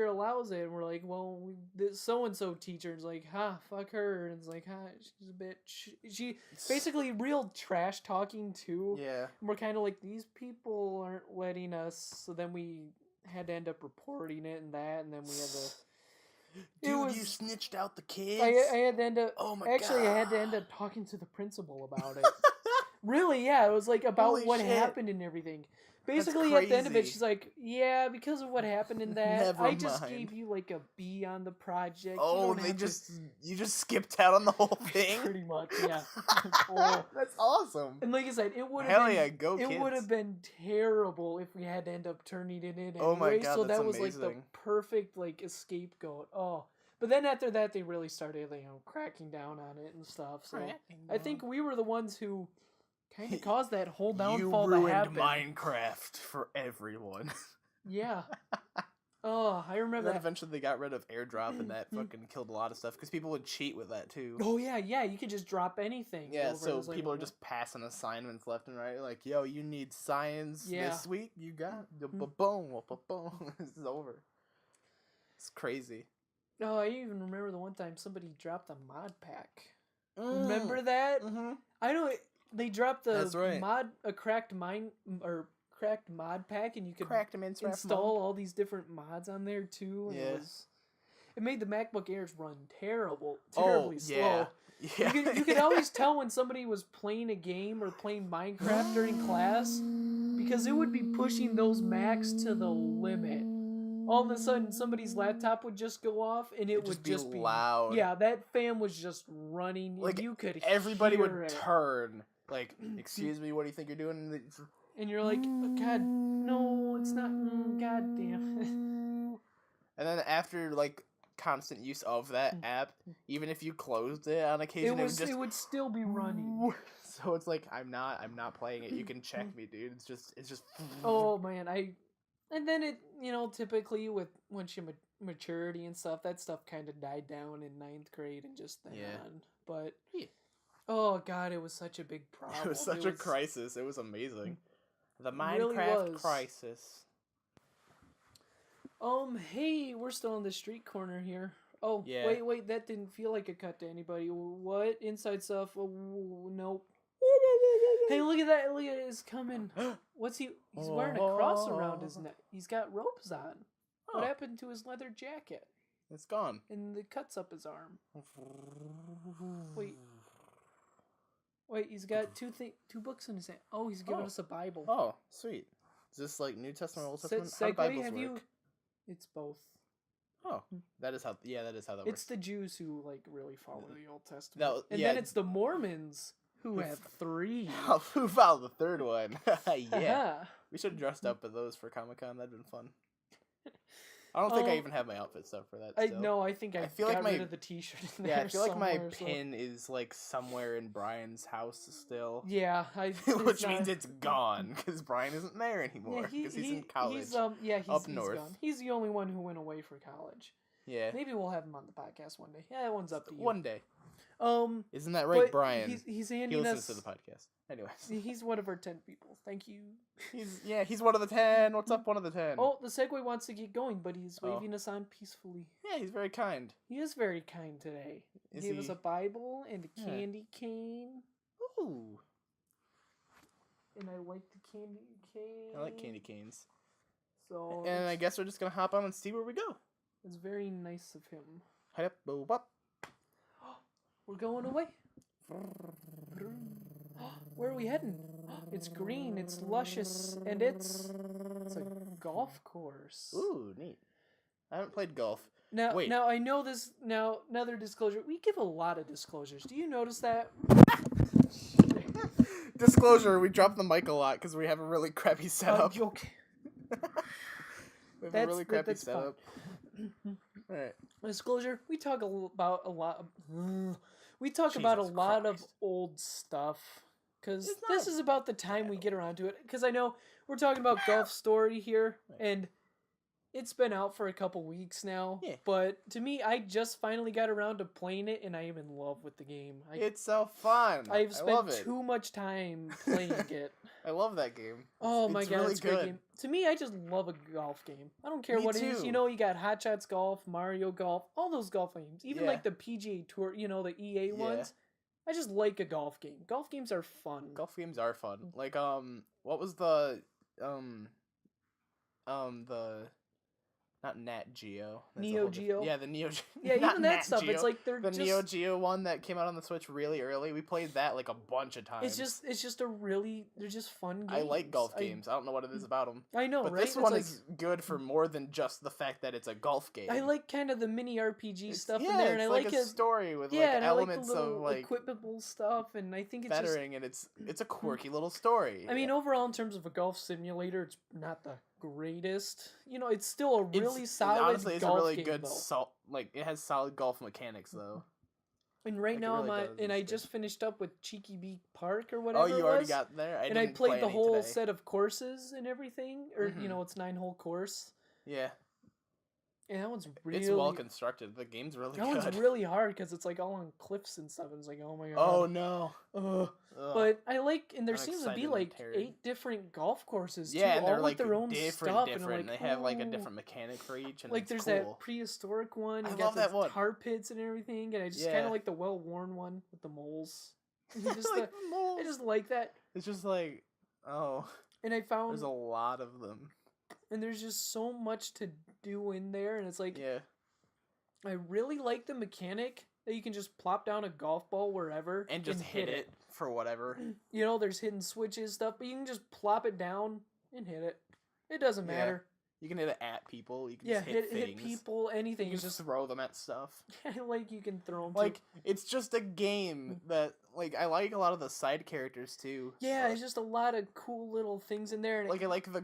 [SPEAKER 2] allows it? And we're like, well, this so-and-so teacher is like, fuck her. And it's like, she's a bitch. She basically real trash talking too.
[SPEAKER 1] Yeah.
[SPEAKER 2] And we're kind of like, these people aren't letting us. So then we had to end up reporting it and then we had to...
[SPEAKER 1] Dude, you snitched out the kids?
[SPEAKER 2] I had to end up...
[SPEAKER 1] Oh my
[SPEAKER 2] God. I had to end up talking to the principal about it. Really, yeah. It was like about what happened and everything. Basically, at the end of it, she's like, yeah, because of what happened in that, I just gave you like a B on the project.
[SPEAKER 1] Oh, you just skipped out on the whole thing?
[SPEAKER 2] Pretty much, yeah.
[SPEAKER 1] That's awesome.
[SPEAKER 2] And like I said, it would have been terrible if we had to end up turning it in anyway.
[SPEAKER 1] Oh my God,
[SPEAKER 2] so
[SPEAKER 1] that's
[SPEAKER 2] that was
[SPEAKER 1] amazing.
[SPEAKER 2] like the perfect like scapegoat. Oh. But then after that, they really started, cracking down on it and stuff. So I think we were the ones who kind of caused that whole downfall to happen.
[SPEAKER 1] You ruined Minecraft for everyone.
[SPEAKER 2] Yeah. Oh, I remember
[SPEAKER 1] And then
[SPEAKER 2] that.
[SPEAKER 1] eventually they got rid of airdrop, and that fucking killed a lot of stuff because people would cheat with that too.
[SPEAKER 2] Oh yeah, you could just drop anything.
[SPEAKER 1] Yeah, so people are just passing assignments left and right. Like, yo, you need science this week? You got boom. This is over. It's crazy.
[SPEAKER 2] Oh, I even remember the one time somebody dropped a mod pack. Remember that?
[SPEAKER 1] Mm-hmm.
[SPEAKER 2] I know they dropped
[SPEAKER 1] right.
[SPEAKER 2] a cracked mod pack, and you could install all these different mods on there too. And it made the MacBook Airs run terribly slow.
[SPEAKER 1] Yeah.
[SPEAKER 2] You could always tell when somebody was playing a game or playing Minecraft during class because it would be pushing those Macs to the limit. All of a sudden, somebody's laptop would just go off, and it would just be
[SPEAKER 1] loud.
[SPEAKER 2] Yeah, that fan was just running.
[SPEAKER 1] Like,
[SPEAKER 2] you could
[SPEAKER 1] everybody
[SPEAKER 2] hear
[SPEAKER 1] would
[SPEAKER 2] it.
[SPEAKER 1] turn. Like, excuse me, what do you think you're doing?
[SPEAKER 2] And you're like, God, no, it's not. God damn.
[SPEAKER 1] And then after like constant use of that app, even if you closed it on occasion, it would still be running. So it's like, I'm not playing it. You can check me, dude. It's just.
[SPEAKER 2] Oh man, and then it, typically with once you maturity and stuff, that stuff kind of died down in 9th grade and just then on. But oh god, it was such a big problem.
[SPEAKER 1] It was such a crisis. It was amazing. The Minecraft
[SPEAKER 2] really
[SPEAKER 1] crisis.
[SPEAKER 2] Hey, we're still on the street corner here. Oh,
[SPEAKER 1] yeah.
[SPEAKER 2] Wait, that didn't feel like a cut to anybody. What? Inside stuff? Oh, nope. Hey, look at that. Look at it. It's coming. What's he? He's wearing a cross around his neck. He's got ropes on. What happened to his leather jacket?
[SPEAKER 1] It's gone.
[SPEAKER 2] And the cuts up his arm. Wait, he's got two books in his hand. Oh, he's giving us a Bible.
[SPEAKER 1] Oh, sweet. Is this like New Testament or Old Testament? How do Bibles work?
[SPEAKER 2] It's both.
[SPEAKER 1] Oh, that is how that works.
[SPEAKER 2] It's the Jews who like really follow the Old Testament. Then it's the Mormons who have 3.
[SPEAKER 1] Who followed the third one? Yeah. We should have dressed up at those for Comic-Con. That'd been fun. I don't think I even have my outfit stuff for that. Still.
[SPEAKER 2] I think I feel got rid of the t-shirt in there.
[SPEAKER 1] Yeah, I feel like my pin is like somewhere in Brian's house still.
[SPEAKER 2] Yeah,
[SPEAKER 1] which means it's gone because Brian isn't there anymore because he's in college.
[SPEAKER 2] He's
[SPEAKER 1] up north.
[SPEAKER 2] Gone. He's the only one who went away for college.
[SPEAKER 1] Yeah.
[SPEAKER 2] Maybe we'll have him on the podcast one day. Yeah, that one's up to you.
[SPEAKER 1] One day. Isn't that right, Brian?
[SPEAKER 2] He's
[SPEAKER 1] he listens to the podcast. Anyways.
[SPEAKER 2] He's one of our 10 people. Thank you.
[SPEAKER 1] He's one of the 10. What's up, one of the 10?
[SPEAKER 2] Oh, the Segway wants to get going, but he's waving us on peacefully.
[SPEAKER 1] Yeah, he's very kind.
[SPEAKER 2] He is very kind today. He gave us a Bible and a candy cane.
[SPEAKER 1] Ooh.
[SPEAKER 2] And I like the candy cane.
[SPEAKER 1] I like candy canes.
[SPEAKER 2] So.
[SPEAKER 1] And I guess we're just gonna hop on and see where we go.
[SPEAKER 2] It's very nice of him.
[SPEAKER 1] Hop, boop, up.
[SPEAKER 2] We're going away. Where are we heading? It's green, it's luscious, and it's a golf course.
[SPEAKER 1] Ooh, neat. I haven't played golf.
[SPEAKER 2] Now I know this. Now, another disclosure. We give a lot of disclosures. Do you notice that?
[SPEAKER 1] Disclosure, we drop the mic a lot because we have a really crappy setup.
[SPEAKER 2] Okay.
[SPEAKER 1] We have a really crappy setup. Alright.
[SPEAKER 2] Disclosure, we talk about a lot of old stuff. Because this is about the time we get around to it. Because I know we're talking about Golf Story here, and it's been out for a couple weeks now. Yeah. But to me, I just finally got around to playing it, and I am in love with the game.
[SPEAKER 1] It's so fun.
[SPEAKER 2] I've spent too much time playing it.
[SPEAKER 1] I love that game.
[SPEAKER 2] Oh my god, it's a great game. To me, I just love a golf game. I don't care what it is. You got Hot Shots Golf, Mario Golf, all those golf games. Even like the PGA Tour, the EA ones. I just like a golf game. Golf games are fun.
[SPEAKER 1] Golf games are fun. Like, what was the not Nat Geo.
[SPEAKER 2] Neo Geo.
[SPEAKER 1] Yeah, the Neo Geo.
[SPEAKER 2] Yeah, even that stuff. It's like they're just...
[SPEAKER 1] Neo Geo one that came out on the Switch really early. We played that like a bunch of times.
[SPEAKER 2] It's just they're just fun games.
[SPEAKER 1] I like golf games. I don't know what it is about them.
[SPEAKER 2] I know,
[SPEAKER 1] but
[SPEAKER 2] right?
[SPEAKER 1] This one is good for more than just the fact that it's a golf game.
[SPEAKER 2] I like kind of the mini RPG stuff in there, and I like
[SPEAKER 1] a story with elements of like
[SPEAKER 2] equipable stuff, and I think it's
[SPEAKER 1] bettering, and it's a quirky little story.
[SPEAKER 2] I mean, overall, in terms of a golf simulator, it's not the greatest. It's still a really solid
[SPEAKER 1] honestly, it's
[SPEAKER 2] golf
[SPEAKER 1] a really
[SPEAKER 2] game,
[SPEAKER 1] good
[SPEAKER 2] though.
[SPEAKER 1] it has solid golf mechanics though.
[SPEAKER 2] And right now I just finished up with Cheeky Beak Park or whatever.
[SPEAKER 1] Oh, you already got there?
[SPEAKER 2] I played the whole set of courses and everything, or it's 9-hole course.
[SPEAKER 1] Yeah.
[SPEAKER 2] And that one's really...
[SPEAKER 1] It's well constructed. The game's really good.
[SPEAKER 2] That one's really hard because it's like all on cliffs and stuff. And it's like, oh my god.
[SPEAKER 1] Oh no.
[SPEAKER 2] Ugh. But I like, and there seems to be like 8 different golf courses too,
[SPEAKER 1] and they're
[SPEAKER 2] all
[SPEAKER 1] like
[SPEAKER 2] with their own stuff.
[SPEAKER 1] different.
[SPEAKER 2] And
[SPEAKER 1] They have like a different mechanic for each. And
[SPEAKER 2] like there's
[SPEAKER 1] cool.
[SPEAKER 2] that prehistoric one. You
[SPEAKER 1] I
[SPEAKER 2] got
[SPEAKER 1] love
[SPEAKER 2] the
[SPEAKER 1] that one.
[SPEAKER 2] tar pits and everything. And I just kind of like the well-worn one with the moles. Just
[SPEAKER 1] like moles.
[SPEAKER 2] I just like that.
[SPEAKER 1] It's just like, oh.
[SPEAKER 2] And I found
[SPEAKER 1] there's a lot of them.
[SPEAKER 2] And there's just so much to do in there, and it's like,
[SPEAKER 1] yeah.
[SPEAKER 2] I really like the mechanic that you can just plop down a golf ball wherever
[SPEAKER 1] and just hit it for whatever.
[SPEAKER 2] You know, there's hidden switches stuff, but you can just plop it down and hit it. It doesn't matter.
[SPEAKER 1] You can hit it at people. You can just hit
[SPEAKER 2] people, anything.
[SPEAKER 1] You can just throw them at stuff.
[SPEAKER 2] Like you can throw them.
[SPEAKER 1] Like it's just a game that like I like a lot of the side characters too.
[SPEAKER 2] Yeah, it's just a lot of cool little things in there. And
[SPEAKER 1] like I like the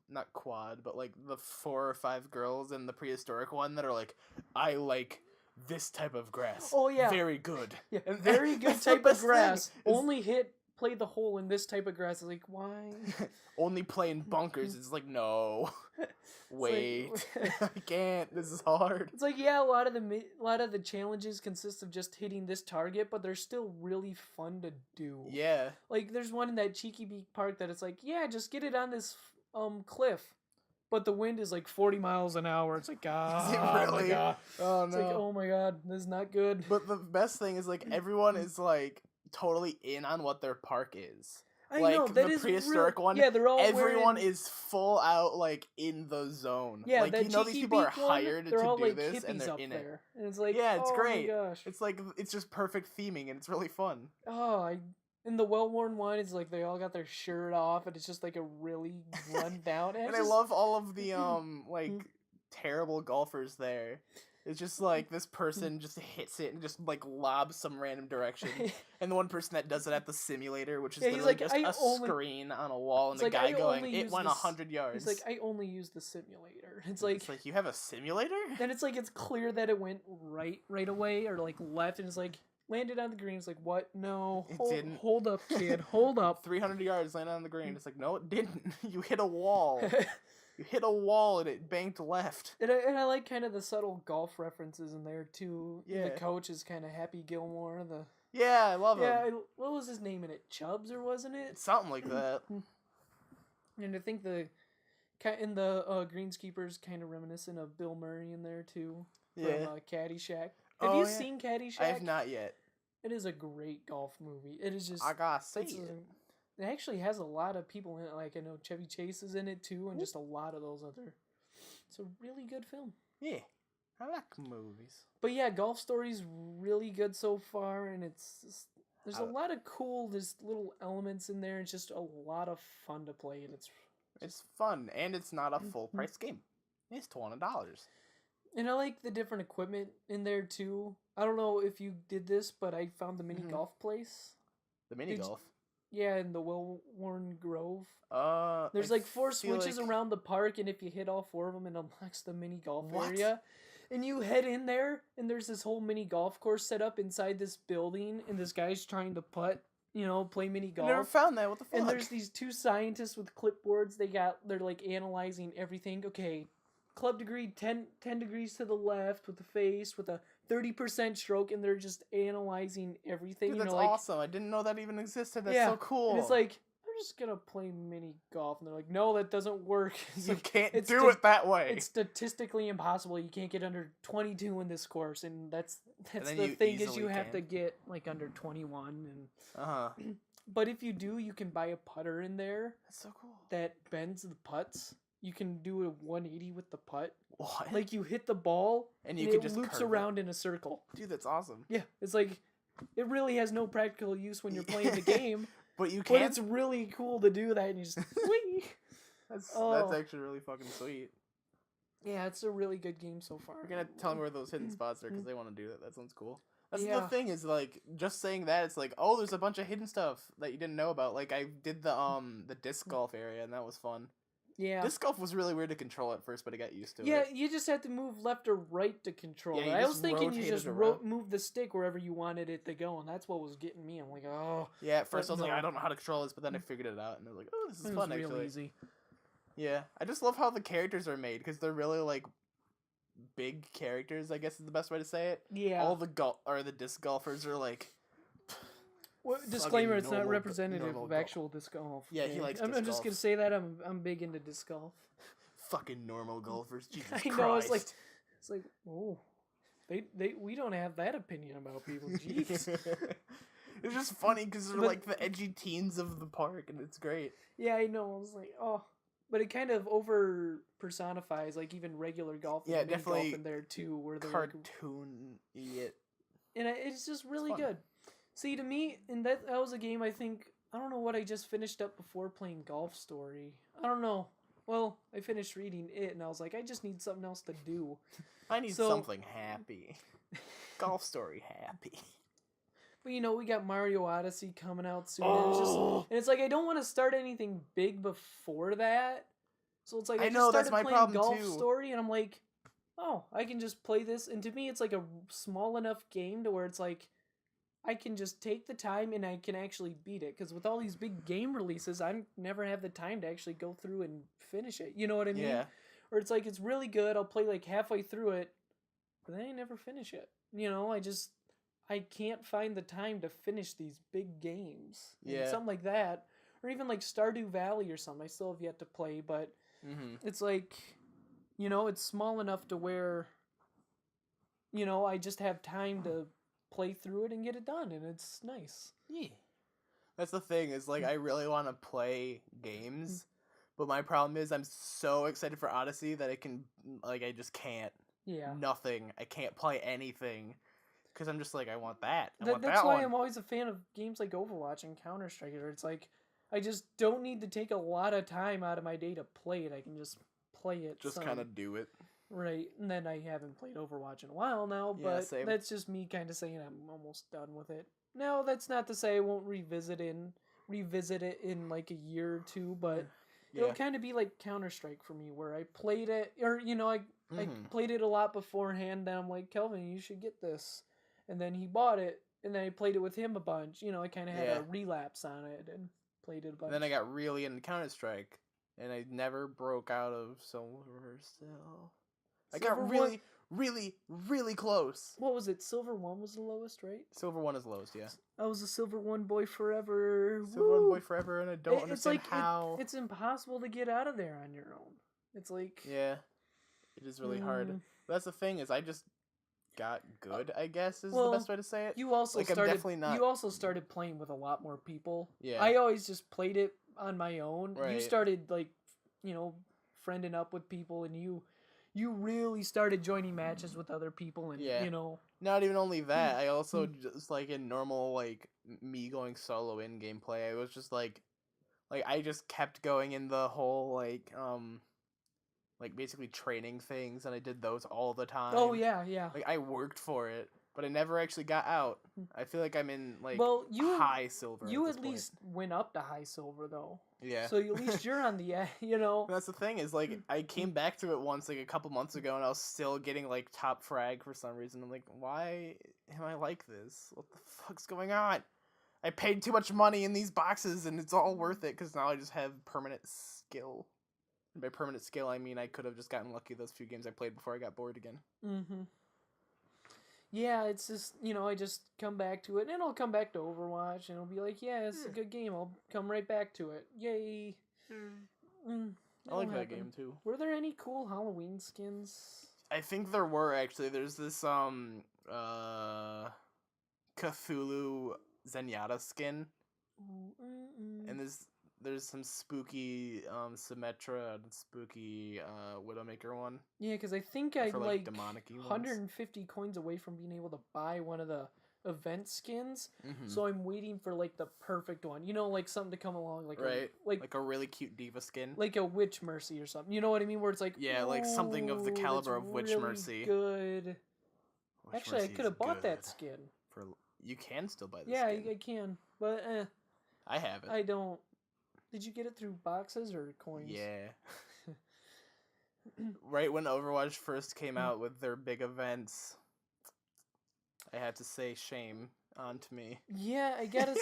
[SPEAKER 1] not quad, but like the 4 or 5 girls in the prehistoric one that are like, I like this type of grass.
[SPEAKER 2] Oh yeah,
[SPEAKER 1] very good.
[SPEAKER 2] Yeah, very good type of grass. Only play the hole in this type of grass. It's like, why?
[SPEAKER 1] Only playing bunkers. It's like, no. Wait. I can't. This is hard.
[SPEAKER 2] It's like, yeah, a lot of the challenges consist of just hitting this target, but they're still really fun to do.
[SPEAKER 1] Yeah.
[SPEAKER 2] Like, there's one in that Cheeky Beak Park that it's like, yeah, just get it on this cliff. But the wind is like 40 miles an hour. It's like, God. Is it really? Oh, my God.
[SPEAKER 1] Oh, no.
[SPEAKER 2] It's like, oh, my God. This is not good.
[SPEAKER 1] But the best thing is, like, everyone is, like, totally in on what their park is.
[SPEAKER 2] I
[SPEAKER 1] like
[SPEAKER 2] know, that
[SPEAKER 1] the
[SPEAKER 2] is
[SPEAKER 1] prehistoric one.
[SPEAKER 2] Yeah, they're all
[SPEAKER 1] everyone is full out like in the zone.
[SPEAKER 2] Yeah,
[SPEAKER 1] like
[SPEAKER 2] that
[SPEAKER 1] you know these people are hired to do
[SPEAKER 2] like
[SPEAKER 1] this and they're
[SPEAKER 2] up
[SPEAKER 1] in
[SPEAKER 2] there.
[SPEAKER 1] it.
[SPEAKER 2] And it's like,
[SPEAKER 1] yeah, it's great.
[SPEAKER 2] My gosh.
[SPEAKER 1] It's like it's just perfect theming and it's really fun.
[SPEAKER 2] And the well-worn one is like they all got their shirt off and it's just like a really run down.
[SPEAKER 1] And I love all of the like terrible golfers there. It's just like this person just hits it and just like lobs some random direction, and the one person that does it at the simulator, which is literally like, just a screen on a wall, and the guy going, "It went 100 yards."
[SPEAKER 2] He's like, "I only use the simulator." It's like
[SPEAKER 1] you have a simulator.
[SPEAKER 2] Then it's like it's clear that it went right away or like left, and it's like landed on the green. It's like, what? No,
[SPEAKER 1] it didn't.
[SPEAKER 2] Hold up, kid. Hold up.
[SPEAKER 1] 300 yards landed on the green. It's like, no, it didn't. You hit a wall. You hit a wall and it banked left.
[SPEAKER 2] And I like kind of the subtle golf references in there too. Yeah. The coach is kind of Happy Gilmore.
[SPEAKER 1] Yeah, I love him.
[SPEAKER 2] Yeah, what was his name in it? Chubbs or wasn't it?
[SPEAKER 1] Something like that.
[SPEAKER 2] And I think the greenskeeper's kind of reminiscent of Bill Murray in there too. From Caddyshack. Have you seen Caddyshack?
[SPEAKER 1] I have not yet.
[SPEAKER 2] It is a great golf movie. It is just.
[SPEAKER 1] I gotta see it.
[SPEAKER 2] It actually has a lot of people in it. Like, I know Chevy Chase is in it, too, and just a lot of those other... It's a really good film.
[SPEAKER 1] Yeah. I like movies.
[SPEAKER 2] But yeah, Golf Story's really good so far, and there's a lot of cool, there's little elements in there. It's just a lot of fun to play, and
[SPEAKER 1] it's fun, and it's not a full-price game. It's $20.
[SPEAKER 2] And I like the different equipment in there, too. I don't know if you did this, but I found the mini golf place.
[SPEAKER 1] The mini golf?
[SPEAKER 2] Yeah, in the well-worn Grove. There's
[SPEAKER 1] I
[SPEAKER 2] like 4 switches around the park, and if you hit all 4 of them, it unlocks the mini golf area. And you head in there, and there's this whole mini golf course set up inside this building, and this guy's trying to putt, play mini golf.
[SPEAKER 1] I never found that. What the fuck?
[SPEAKER 2] And there's these 2 scientists with clipboards. They're like analyzing everything. Okay, club degree 10 degrees to the left with the face with a 30% stroke, and they're just analyzing everything.
[SPEAKER 1] Dude, that's awesome. I didn't know that even existed. That's so cool.
[SPEAKER 2] And it's like, I'm just gonna play mini golf, and they're like, no, that doesn't work.
[SPEAKER 1] You can't do it that way.
[SPEAKER 2] It's statistically impossible. You can't get under 22 in this course, and that's the thing is you have to get like under 21. And but if you do, you can buy a putter in there.
[SPEAKER 1] That's so cool.
[SPEAKER 2] That bends the putts. You can do a 180 with the putt.
[SPEAKER 1] What?
[SPEAKER 2] Like you hit the ball
[SPEAKER 1] and you can just
[SPEAKER 2] loops around in a circle.
[SPEAKER 1] Dude, that's awesome.
[SPEAKER 2] Yeah, it's like it really has no practical use when you're playing the game.
[SPEAKER 1] But you can.
[SPEAKER 2] But it's really cool to do that, and you just whee.
[SPEAKER 1] That's actually really fucking sweet.
[SPEAKER 2] Yeah, it's a really good game so far.
[SPEAKER 1] You're gonna tell me where those hidden spots are because they want to do that. That sounds cool. That's the thing is like just saying that it's like, oh, there's a bunch of hidden stuff that you didn't know about. Like I did the disc golf area and that was fun.
[SPEAKER 2] Yeah.
[SPEAKER 1] Disc golf was really weird to control at first, but I got used to it.
[SPEAKER 2] Yeah, you just had to move left or right to control it. I was thinking you just move the stick wherever you wanted it to go, and that's what was getting me. I'm like, oh.
[SPEAKER 1] Yeah, at first I was like, I don't know how to control this, but then I figured it out, and I was like, oh, this is fun, actually.
[SPEAKER 2] Easy.
[SPEAKER 1] Yeah, I just love how the characters are made because they're really like big characters. I guess is the best way to say it.
[SPEAKER 2] Yeah.
[SPEAKER 1] All the disc golfers are like.
[SPEAKER 2] Well, disclaimer: it's not representative of actual disc golf.
[SPEAKER 1] Yeah, he likes.
[SPEAKER 2] I'm
[SPEAKER 1] disc
[SPEAKER 2] just
[SPEAKER 1] golf.
[SPEAKER 2] gonna say that I'm big into disc golf.
[SPEAKER 1] Fucking normal golfers, Jesus
[SPEAKER 2] I
[SPEAKER 1] Christ!
[SPEAKER 2] know it's like oh, we don't have that opinion about people. Jeez.
[SPEAKER 1] It's just funny because they're like the edgy teens of the park, and it's great.
[SPEAKER 2] Yeah, I know. I was like, oh, but it kind of over personifies like even regular golf.
[SPEAKER 1] Yeah, definitely
[SPEAKER 2] golf in there too, where they're
[SPEAKER 1] cartoon it.
[SPEAKER 2] And it's just really good. See, to me, and that was a game I don't know what I just finished up before playing Golf Story. I don't know. Well, I finished reading it, and I was like, I just need something else to do.
[SPEAKER 1] I need something happy. Golf Story happy.
[SPEAKER 2] But we got Mario Odyssey coming out soon. And it's like I don't want to start anything big before that. So it's like I just started playing Golf Story, and I'm like, oh, I can just play this. And to me, it's like a small enough game to where it's like I can just take the time and I can actually beat it. Because with all these big game releases, I never have the time to actually go through and finish it. You know what I mean? Yeah. Or it's like it's really good. I'll play like halfway through it, but then I never finish it. I can't find the time to finish these big games. Yeah. Something like that. Or even like Stardew Valley or something. I still have yet to play, but it's like, it's small enough to where, I just have time to play through it and get it done, and it's nice.
[SPEAKER 1] Yeah. That's the thing, is like I really want to play games, but my problem is I'm so excited for Odyssey that I just can't. Yeah. Nothing. I can't play anything. Because I'm just like, I want that.
[SPEAKER 2] That's why I'm always a fan of games like Overwatch and Counter-Strike, where it's like, I just don't need to take a lot of time out of my day to play it. I can just play it.
[SPEAKER 1] Just kind of do it.
[SPEAKER 2] Right. And then I haven't played Overwatch in a while now, but that's just me kind of saying I'm almost done with it. No, that's not to say I won't revisit it in like a year or two, but it'll kind of be like Counter-Strike for me, where I played it, or, I played it a lot beforehand, and I'm like, Kelvin, you should get this. And then he bought it, and then I played it with him a bunch. I kind of had a relapse on it and played it a bunch.
[SPEAKER 1] And then I got really into Counter-Strike, and I never broke out of Silver still. I got really, really, really close.
[SPEAKER 2] What was it? Silver 1 was the lowest, right?
[SPEAKER 1] Silver 1 is the lowest, yeah.
[SPEAKER 2] I was a Silver 1 boy forever.
[SPEAKER 1] Silver 1 boy forever, and I don't understand how.
[SPEAKER 2] It's impossible to get out of there on your own. It's like...
[SPEAKER 1] Yeah, it is really hard. But that's the thing, is I just got good, I guess, is the best way to say it.
[SPEAKER 2] You also You also started playing with a lot more people.
[SPEAKER 1] Yeah.
[SPEAKER 2] I always just played it on my own. Right. You started, like, friending up with people, and you really started joining matches with other people, and
[SPEAKER 1] Not even only that, I also just like in normal like me going solo in gameplay, I was just like I just kept going in the whole like basically training things, and I did those all the time.
[SPEAKER 2] Oh yeah.
[SPEAKER 1] Like I worked for it, but I never actually got out. I feel like I'm in high silver.
[SPEAKER 2] You at least went up to high silver though.
[SPEAKER 1] Yeah.
[SPEAKER 2] So at least you're on the
[SPEAKER 1] That's the thing, is like I came back to it once like a couple months ago, and I was still getting like top frag for some reason. I'm like, why am I like this? What the fuck's going on? I paid too much money in these boxes, and it's all worth it because now I just have permanent skill. And by permanent skill, I mean I could have just gotten lucky those few games I played before I got bored again.
[SPEAKER 2] Yeah, it's just, I just come back to it, and I'll come back to Overwatch, and I'll be like, yeah, it's a good game. I'll come right back to it. Yay.
[SPEAKER 1] I like that game, too.
[SPEAKER 2] Were there any cool Halloween skins?
[SPEAKER 1] I think there were, actually. There's this, Cthulhu Zenyatta skin. And there's some spooky Symmetra and spooky Widowmaker one.
[SPEAKER 2] Yeah, because I think I'm like
[SPEAKER 1] demonic
[SPEAKER 2] 150 coins away from being able to buy one of the event skins. So I'm waiting for like the perfect one. Like something to come along, like
[SPEAKER 1] like a really cute diva skin,
[SPEAKER 2] like a Witch Mercy or something. You know what I mean? Where it's like
[SPEAKER 1] like something of the caliber of Witch Mercy.
[SPEAKER 2] Good. Actually, I could have bought that skin.
[SPEAKER 1] You can still buy this.
[SPEAKER 2] Yeah,
[SPEAKER 1] skin.
[SPEAKER 2] I can, but
[SPEAKER 1] I have it.
[SPEAKER 2] I don't. Did you get it through boxes or coins?
[SPEAKER 1] Yeah. Right when Overwatch first came out with their big events, I had to say shame. onto me.
[SPEAKER 2] Yeah, I gotta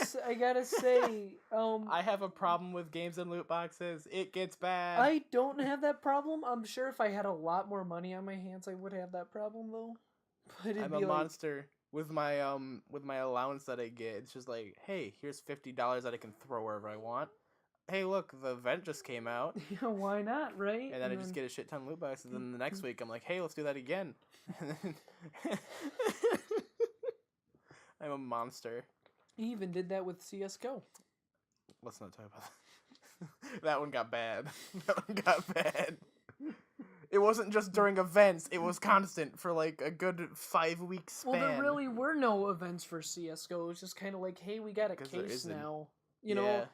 [SPEAKER 2] say,
[SPEAKER 1] I have a problem with games and loot boxes. It gets bad.
[SPEAKER 2] I don't have that problem. I'm sure if I had a lot more money on my hands, I would have that problem though. But it'd
[SPEAKER 1] I'm a
[SPEAKER 2] be like,
[SPEAKER 1] monster with my allowance that I get. It's just like, hey, here's $50 that I can throw wherever I want. Hey, look, the event just came out.
[SPEAKER 2] yeah, why not, right?
[SPEAKER 1] And then I just get a shit ton of loot boxes. And then the next week, I'm like, hey, let's do that again. I'm a monster.
[SPEAKER 2] He even did that with CS:GO.
[SPEAKER 1] Let's not talk about that. That one got bad. That one got bad. It wasn't just during events. It was constant for like a good 5-week span.
[SPEAKER 2] Well, there really were no events for CS:GO. It was just kind of like, hey, we got a case now. You know,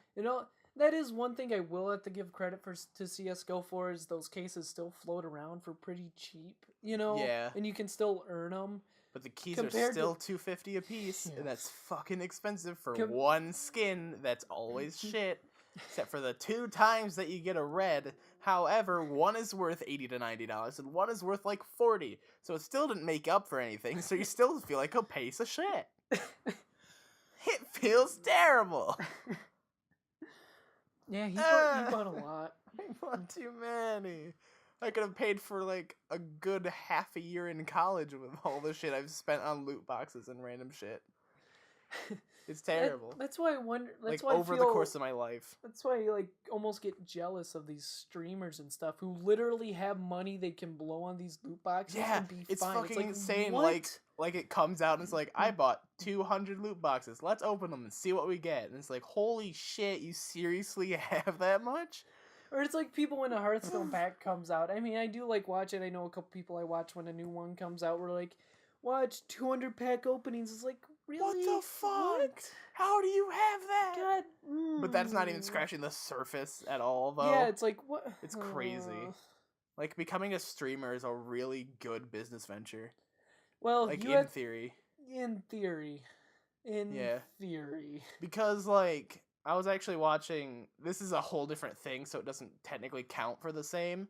[SPEAKER 2] that is one thing I will have to give credit to CS:GO for is those cases still float around for pretty cheap. You know,
[SPEAKER 1] Yeah.
[SPEAKER 2] and you can still earn them.
[SPEAKER 1] But the keys are still $250 a piece,
[SPEAKER 2] Yeah.
[SPEAKER 1] and that's fucking expensive for one skin that's always shit. Except for the 2 times that you get a red. However, one is worth $80 to $90, and one is worth like $40. So it still didn't make up for anything, so you still feel like a piece of shit. It feels terrible.
[SPEAKER 2] Yeah, he bought a lot.
[SPEAKER 1] I bought too many. I could have paid for like a good half a year in college with all the shit I've spent on loot boxes and random shit. It's terrible.
[SPEAKER 2] That's why I wonder. That's
[SPEAKER 1] like
[SPEAKER 2] why
[SPEAKER 1] over the course of my life.
[SPEAKER 2] That's why I like almost get jealous of these streamers and stuff who literally have money they can blow on these loot boxes.
[SPEAKER 1] Yeah,
[SPEAKER 2] and be
[SPEAKER 1] it's
[SPEAKER 2] fine.
[SPEAKER 1] fucking
[SPEAKER 2] like,
[SPEAKER 1] insane.
[SPEAKER 2] What?
[SPEAKER 1] Like it comes out and it's like, I bought 200 loot boxes. Let's open them and see what we get. And it's like, holy shit, you seriously have that much?
[SPEAKER 2] Or it's like people when a Hearthstone pack comes out. I mean, I do like watch it. I know a couple people I watch when a new one comes out. We're like, watch 200 pack openings. It's like, really?
[SPEAKER 1] What the fuck?
[SPEAKER 2] What?
[SPEAKER 1] How do you have that?
[SPEAKER 2] God.
[SPEAKER 1] But that's not even scratching the surface at all, though.
[SPEAKER 2] Yeah, it's like, what?
[SPEAKER 1] It's crazy. Like, becoming a streamer is a really good business venture.
[SPEAKER 2] Well,
[SPEAKER 1] like, theory.
[SPEAKER 2] In theory. In theory.
[SPEAKER 1] Because, like, I was actually watching... This is a whole different thing, so it doesn't technically count for the same.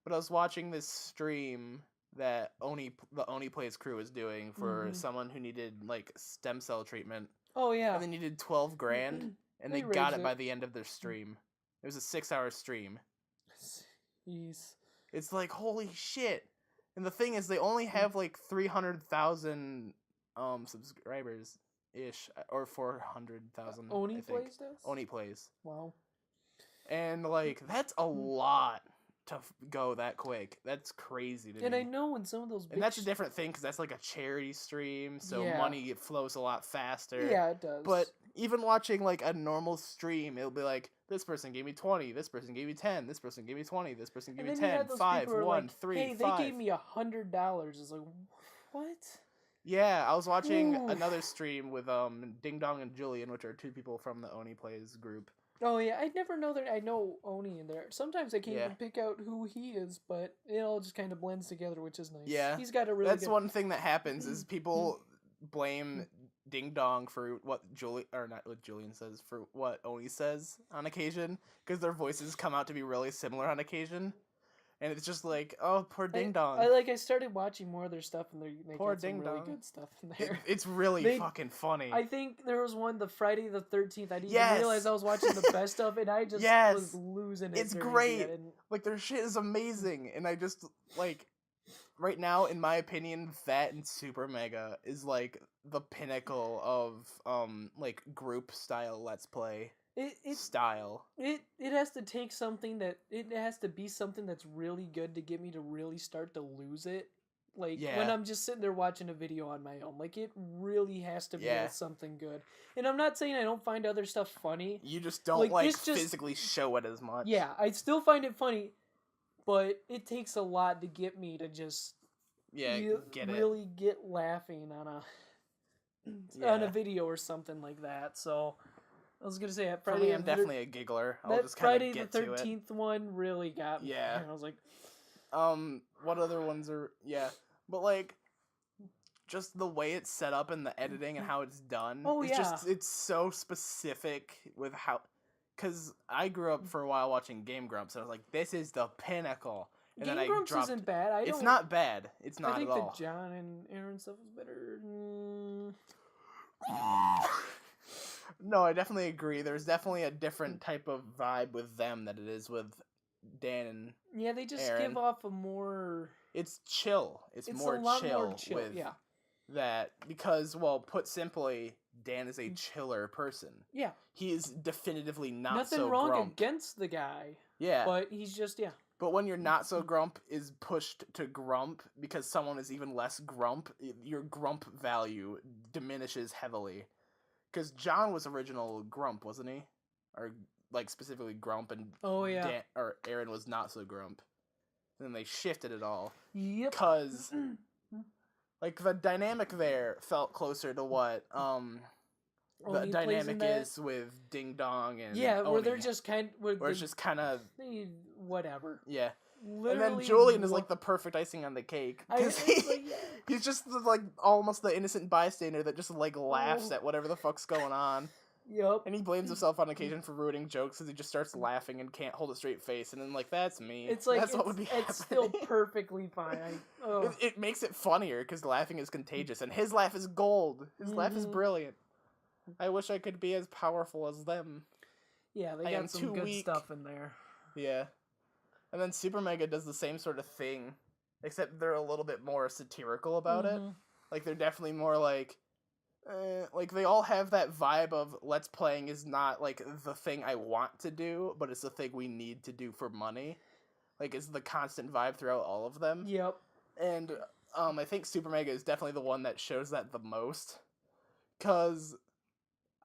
[SPEAKER 1] But I was watching this stream that the Oni Plays crew was doing for someone who needed, like, stem cell treatment.
[SPEAKER 2] Oh, yeah.
[SPEAKER 1] And they needed $12,000, and they got it by the end of their stream. It was a 6-hour stream.
[SPEAKER 2] Jeez.
[SPEAKER 1] It's like, holy shit. And the thing is, they only have, like, 300,000 subscribers-ish, or 400,000,
[SPEAKER 2] Oni Plays does?
[SPEAKER 1] Oni Plays.
[SPEAKER 2] Wow.
[SPEAKER 1] And, like, that's a lot to go that quick. That's crazy to me.
[SPEAKER 2] And I know in some of those big...
[SPEAKER 1] And that's a different thing, because that's, like, a charity stream, so money flows a lot faster.
[SPEAKER 2] Yeah, it does.
[SPEAKER 1] But even watching, like, a normal stream, it'll be like, this person gave me 20, this person gave me 10, this person gave me 20, this person gave me 10, 5, 1,
[SPEAKER 2] like,
[SPEAKER 1] 3,
[SPEAKER 2] hey,
[SPEAKER 1] 5.
[SPEAKER 2] they gave me $100. It's like, what?
[SPEAKER 1] Yeah, I was watching another stream with Ding Dong and Julian, which are 2 people from the Oni Plays group.
[SPEAKER 2] Oh yeah, I never know that. I know Oni in there. Sometimes I can't even pick out who he is, but it all just kind of blends together, which is nice.
[SPEAKER 1] Yeah,
[SPEAKER 2] he's got a really.
[SPEAKER 1] That's one thing that happens is people blame Ding Dong for what Julian says, for what Oni says on occasion, because their voices come out to be really similar on occasion. And it's just like, oh, poor Ding Dong.
[SPEAKER 2] I started watching more of their stuff, and they
[SPEAKER 1] poor
[SPEAKER 2] got some
[SPEAKER 1] Ding
[SPEAKER 2] really
[SPEAKER 1] Dong.
[SPEAKER 2] good stuff in there.
[SPEAKER 1] It's really fucking funny.
[SPEAKER 2] I think there was one, the Friday the 13th. I didn't even realize I was watching the best of, and I just was losing it.
[SPEAKER 1] It's great. Like, their shit is amazing, and I just, like, right now, in my opinion, that and Super Mega is, like, the pinnacle of, like, group-style Let's Play. Style.
[SPEAKER 2] It has to take something that it has to be something that's really good to get me to really start to lose it. Like when I'm just sitting there watching a video on my own, like it really has to be something good. And I'm not saying I don't find other stuff funny.
[SPEAKER 1] You just don't like physically show it as much. Yeah,
[SPEAKER 2] I still find it funny, but it takes a lot to get me to just really get laughing on a video or something like that. So. I was gonna say at Friday.
[SPEAKER 1] For me, I'm definitely a giggler. I'll just kind of get to it.
[SPEAKER 2] Friday the 13th one really got me.
[SPEAKER 1] Yeah.
[SPEAKER 2] I was like,
[SPEAKER 1] what other ones are? Yeah, but like, just the way it's set up and the editing and how it's done.
[SPEAKER 2] Oh
[SPEAKER 1] it's so specific with how. Cause I grew up for a while watching Game Grumps, and I was like, this is the pinnacle. And
[SPEAKER 2] Game Grumps isn't bad.
[SPEAKER 1] It's not bad. It's not at all.
[SPEAKER 2] I think the John and Aaron stuff is better.
[SPEAKER 1] No, I definitely agree. There's definitely a different type of vibe with them than it is with Dan and
[SPEAKER 2] Yeah, they just
[SPEAKER 1] Aaron.
[SPEAKER 2] give off a more...
[SPEAKER 1] It's chill. It's more
[SPEAKER 2] a lot
[SPEAKER 1] chill
[SPEAKER 2] more chill,
[SPEAKER 1] with
[SPEAKER 2] yeah.
[SPEAKER 1] that because, well, put simply, Dan is a chiller person.
[SPEAKER 2] Yeah.
[SPEAKER 1] He is definitively not
[SPEAKER 2] Nothing
[SPEAKER 1] so
[SPEAKER 2] wrong
[SPEAKER 1] grump.
[SPEAKER 2] against the guy.
[SPEAKER 1] Yeah.
[SPEAKER 2] But he's just, yeah.
[SPEAKER 1] But when your not so grump is pushed to grump because someone is even less grump, your grump value diminishes heavily. Because John was original grump, wasn't he? Or, like, specifically grump, and or Aaron was not so grump. And then they shifted it all.
[SPEAKER 2] Yep.
[SPEAKER 1] Because, like, the dynamic there felt closer to what the dynamic is with Ding Dong and
[SPEAKER 2] where
[SPEAKER 1] Oni,
[SPEAKER 2] they're just kind of...
[SPEAKER 1] Where it's just kind of...
[SPEAKER 2] Whatever.
[SPEAKER 1] Yeah.
[SPEAKER 2] Literally,
[SPEAKER 1] and then Julian is like the perfect icing on the cake. He's just like almost the innocent bystander that just like laughs at whatever the fuck's going on.
[SPEAKER 2] Yep.
[SPEAKER 1] And he blames himself on occasion for ruining jokes because he just starts laughing and can't hold a straight face. And then like, that's me.
[SPEAKER 2] It's like,
[SPEAKER 1] that's what would be happening.
[SPEAKER 2] It's still perfectly fine.
[SPEAKER 1] It makes it funnier because laughing is contagious. And his laugh is gold. His laugh is brilliant. I wish I could be as powerful as them.
[SPEAKER 2] Yeah, they got some good stuff in there.
[SPEAKER 1] Yeah. And then Super Mega does the same sort of thing, except they're a little bit more satirical about it. Like, they're definitely more like they all have that vibe of Let's Playing is not, like, the thing I want to do, but it's the thing we need to do for money. Like, it's the constant vibe throughout all of them.
[SPEAKER 2] Yep.
[SPEAKER 1] And I think Super Mega is definitely the one that shows that the most. Because...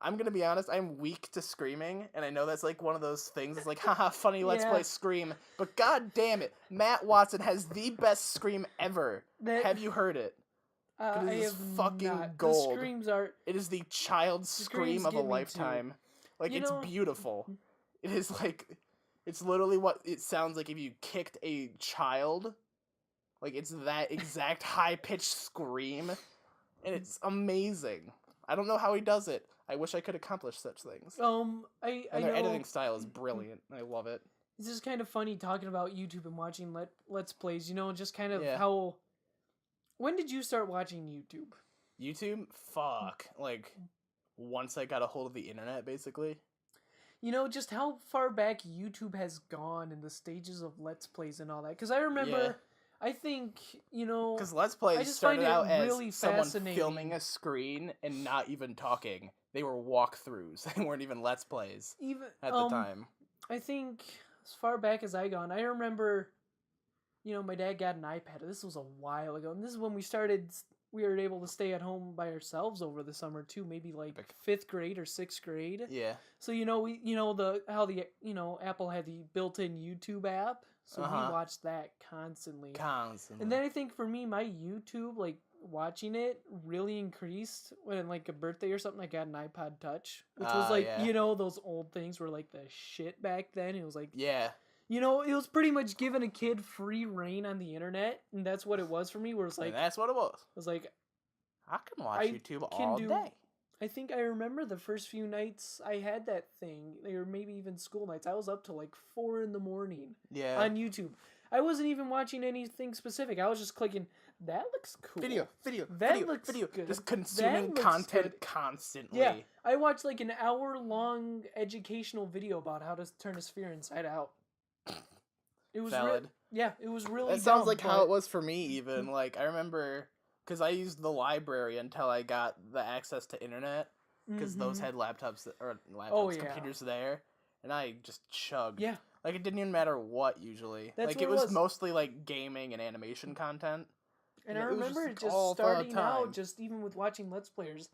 [SPEAKER 1] I'm gonna be honest, I'm weak to screaming, and I know that's like one of those things, it's like, haha, funny, let's play Scream, but god damn it, Matt Watson has the best scream ever. Have you heard it?
[SPEAKER 2] It is fucking
[SPEAKER 1] gold.
[SPEAKER 2] The screams are...
[SPEAKER 1] It is the child scream of a lifetime. Like, it's beautiful. It is like, it's literally what it sounds like if you kicked a child. Like, it's that exact high-pitched scream, and it's amazing. I don't know how he does it. I wish I could accomplish such things. Their editing style is brilliant. I love it.
[SPEAKER 2] It's just kind of funny talking about YouTube and watching Let's Plays, just kind of how... When did you start watching YouTube?
[SPEAKER 1] YouTube? Fuck. Like, once I got a hold of the internet, basically.
[SPEAKER 2] Just how far back YouTube has gone in the stages of Let's Plays and all that. Because I remember... I think,
[SPEAKER 1] Because Let's Plays started out as someone filming a screen and not even talking. They were walkthroughs. They weren't even Let's Plays at the time.
[SPEAKER 2] I think, as far back as I gone, I remember, my dad got an iPad. This was a while ago. And this is when we were able to stay at home by ourselves over the summer, too. Maybe, like, 5th grade or 6th grade.
[SPEAKER 1] Yeah.
[SPEAKER 2] So, Apple had the built-in YouTube app. So we watched that constantly. And then I think for me, my YouTube, like, watching it really increased when, like, a birthday or something, I got an iPod Touch. Which was, like, those old things were, like, the shit back then. It was, like...
[SPEAKER 1] Yeah.
[SPEAKER 2] It was pretty much giving a kid free reign on the internet. And that's what it was for me, where it's, like...
[SPEAKER 1] And that's what it was.
[SPEAKER 2] It was, like...
[SPEAKER 1] I can watch YouTube all day.
[SPEAKER 2] I think I remember the first few nights I had that thing, or maybe even school nights. I was up till like 4 in the morning on YouTube. I wasn't even watching anything specific. I was just clicking, that looks cool.
[SPEAKER 1] Video.
[SPEAKER 2] Good.
[SPEAKER 1] Just consuming content constantly.
[SPEAKER 2] Yeah, I watched like an hour-long educational video about how to turn a sphere inside out. It was
[SPEAKER 1] valid.
[SPEAKER 2] It was really
[SPEAKER 1] It sounds like how it was for me even. Like, I remember... Because I used the library until I got the access to internet. Because those had computers there. And I just chugged.
[SPEAKER 2] Yeah.
[SPEAKER 1] Like, it didn't even matter what, usually.
[SPEAKER 2] That's
[SPEAKER 1] like, it was mostly, like, gaming and animation content.
[SPEAKER 2] And I remember just starting out, just even with watching Let's Players,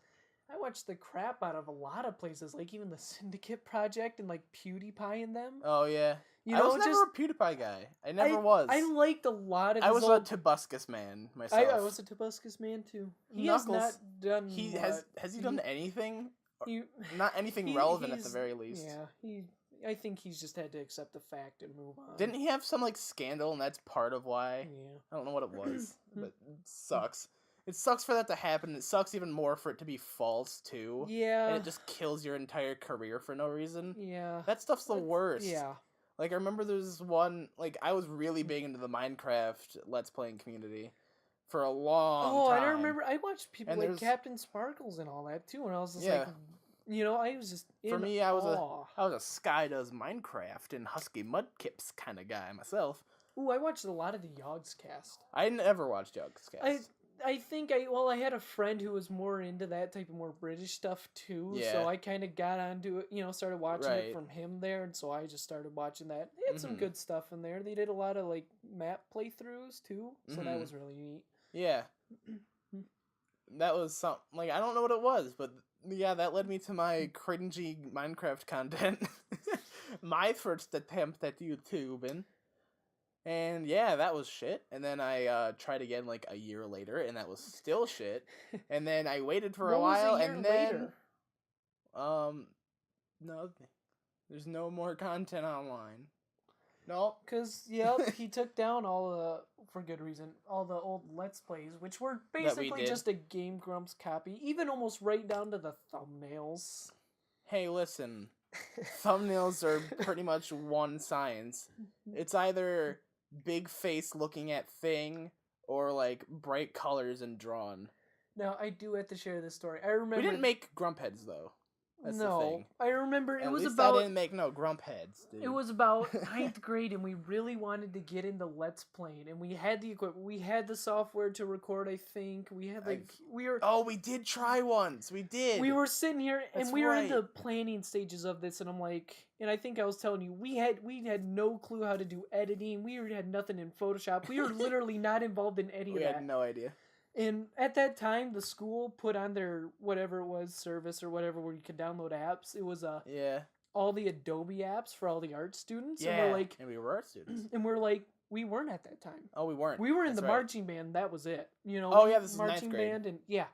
[SPEAKER 2] I watched the crap out of a lot of places. Like, even the Syndicate Project and, like, PewDiePie and them.
[SPEAKER 1] Oh, yeah. I was never a PewDiePie guy. I never was.
[SPEAKER 2] I liked a lot of.
[SPEAKER 1] I was a Tobuscus man myself.
[SPEAKER 2] I was a Tobuscus man too. He has not done.
[SPEAKER 1] Has he done anything? Not anything relevant at the very least.
[SPEAKER 2] Yeah, I think he's just had to accept the fact and move on.
[SPEAKER 1] Didn't he have some like scandal, and that's part of why?
[SPEAKER 2] Yeah.
[SPEAKER 1] I don't know what it was, but it sucks. It sucks for that to happen. It sucks even more for it to be false too.
[SPEAKER 2] Yeah.
[SPEAKER 1] And it just kills your entire career for no reason.
[SPEAKER 2] Yeah.
[SPEAKER 1] That stuff's the worst.
[SPEAKER 2] Yeah.
[SPEAKER 1] Like, I remember there was one, like, I was really big into the Minecraft Let's Playing community for a long time.
[SPEAKER 2] I remember, I watched people like Captain Sparkles and all that, too, and I was just like, You know, I was just
[SPEAKER 1] For
[SPEAKER 2] in
[SPEAKER 1] me,
[SPEAKER 2] awe.
[SPEAKER 1] I was a Sky Does Minecraft and Husky Mudkips kind of guy myself.
[SPEAKER 2] Ooh, I watched a lot of the Yogscast.
[SPEAKER 1] I never watched Yogscast.
[SPEAKER 2] I think I had a friend who was more into that type of more British stuff too,
[SPEAKER 1] Yeah.
[SPEAKER 2] so I kind of got onto it, you know, started watching
[SPEAKER 1] Right.
[SPEAKER 2] it from him there, and so I just started watching that. They had some
[SPEAKER 1] Mhm.
[SPEAKER 2] good stuff in there. They did a lot of like map playthroughs too, so that
[SPEAKER 1] Mhm.
[SPEAKER 2] was really neat.
[SPEAKER 1] Yeah. That was some like I don't know what it was, but yeah, that led me to my cringy Minecraft content. My first attempt at YouTubing. And yeah, that was shit. And then I tried again like a year later, and that was still shit. And then I waited for
[SPEAKER 2] What
[SPEAKER 1] a while,
[SPEAKER 2] was a year
[SPEAKER 1] and then
[SPEAKER 2] later?
[SPEAKER 1] no, there's no more content online. No,
[SPEAKER 2] Cause yep, he took down all the, for good reason, all the old Let's Plays, which were basically
[SPEAKER 1] did.
[SPEAKER 2] just a Game Grumps copy, even almost right down to the thumbnails.
[SPEAKER 1] Hey, listen, thumbnails are pretty much one science. It's either big face looking at thing or like bright colors and drawn.
[SPEAKER 2] Now I do have to share this story. I remember
[SPEAKER 1] We didn't make grump heads though. That's the thing.
[SPEAKER 2] I remember it
[SPEAKER 1] At
[SPEAKER 2] was
[SPEAKER 1] least
[SPEAKER 2] about
[SPEAKER 1] I didn't make no grump heads, dude.
[SPEAKER 2] it was about 9th grade, and we really wanted to get into Let's Playing, and we had the equipment, we had the software to record. I think we had
[SPEAKER 1] Oh, we did try once. We did.
[SPEAKER 2] We were sitting here, and
[SPEAKER 1] That's
[SPEAKER 2] we were in
[SPEAKER 1] right.
[SPEAKER 2] the planning stages of this, and I'm like, and I think I was telling you, we had no clue how to do editing. We had nothing in Photoshop. We were literally not involved in any of
[SPEAKER 1] We
[SPEAKER 2] that.
[SPEAKER 1] had no idea.
[SPEAKER 2] And at that time, the school put on their whatever it was service or whatever where you could download apps. It was
[SPEAKER 1] Yeah.
[SPEAKER 2] all the Adobe apps for all the art students.
[SPEAKER 1] Yeah.
[SPEAKER 2] And we're like,
[SPEAKER 1] and we were art students.
[SPEAKER 2] and we're like, we weren't at that time.
[SPEAKER 1] Oh, we weren't.
[SPEAKER 2] We were in
[SPEAKER 1] That's
[SPEAKER 2] the
[SPEAKER 1] right.
[SPEAKER 2] marching band. That was it. You know.
[SPEAKER 1] Oh yeah, this is
[SPEAKER 2] marching
[SPEAKER 1] 9th grade.
[SPEAKER 2] band, and yeah.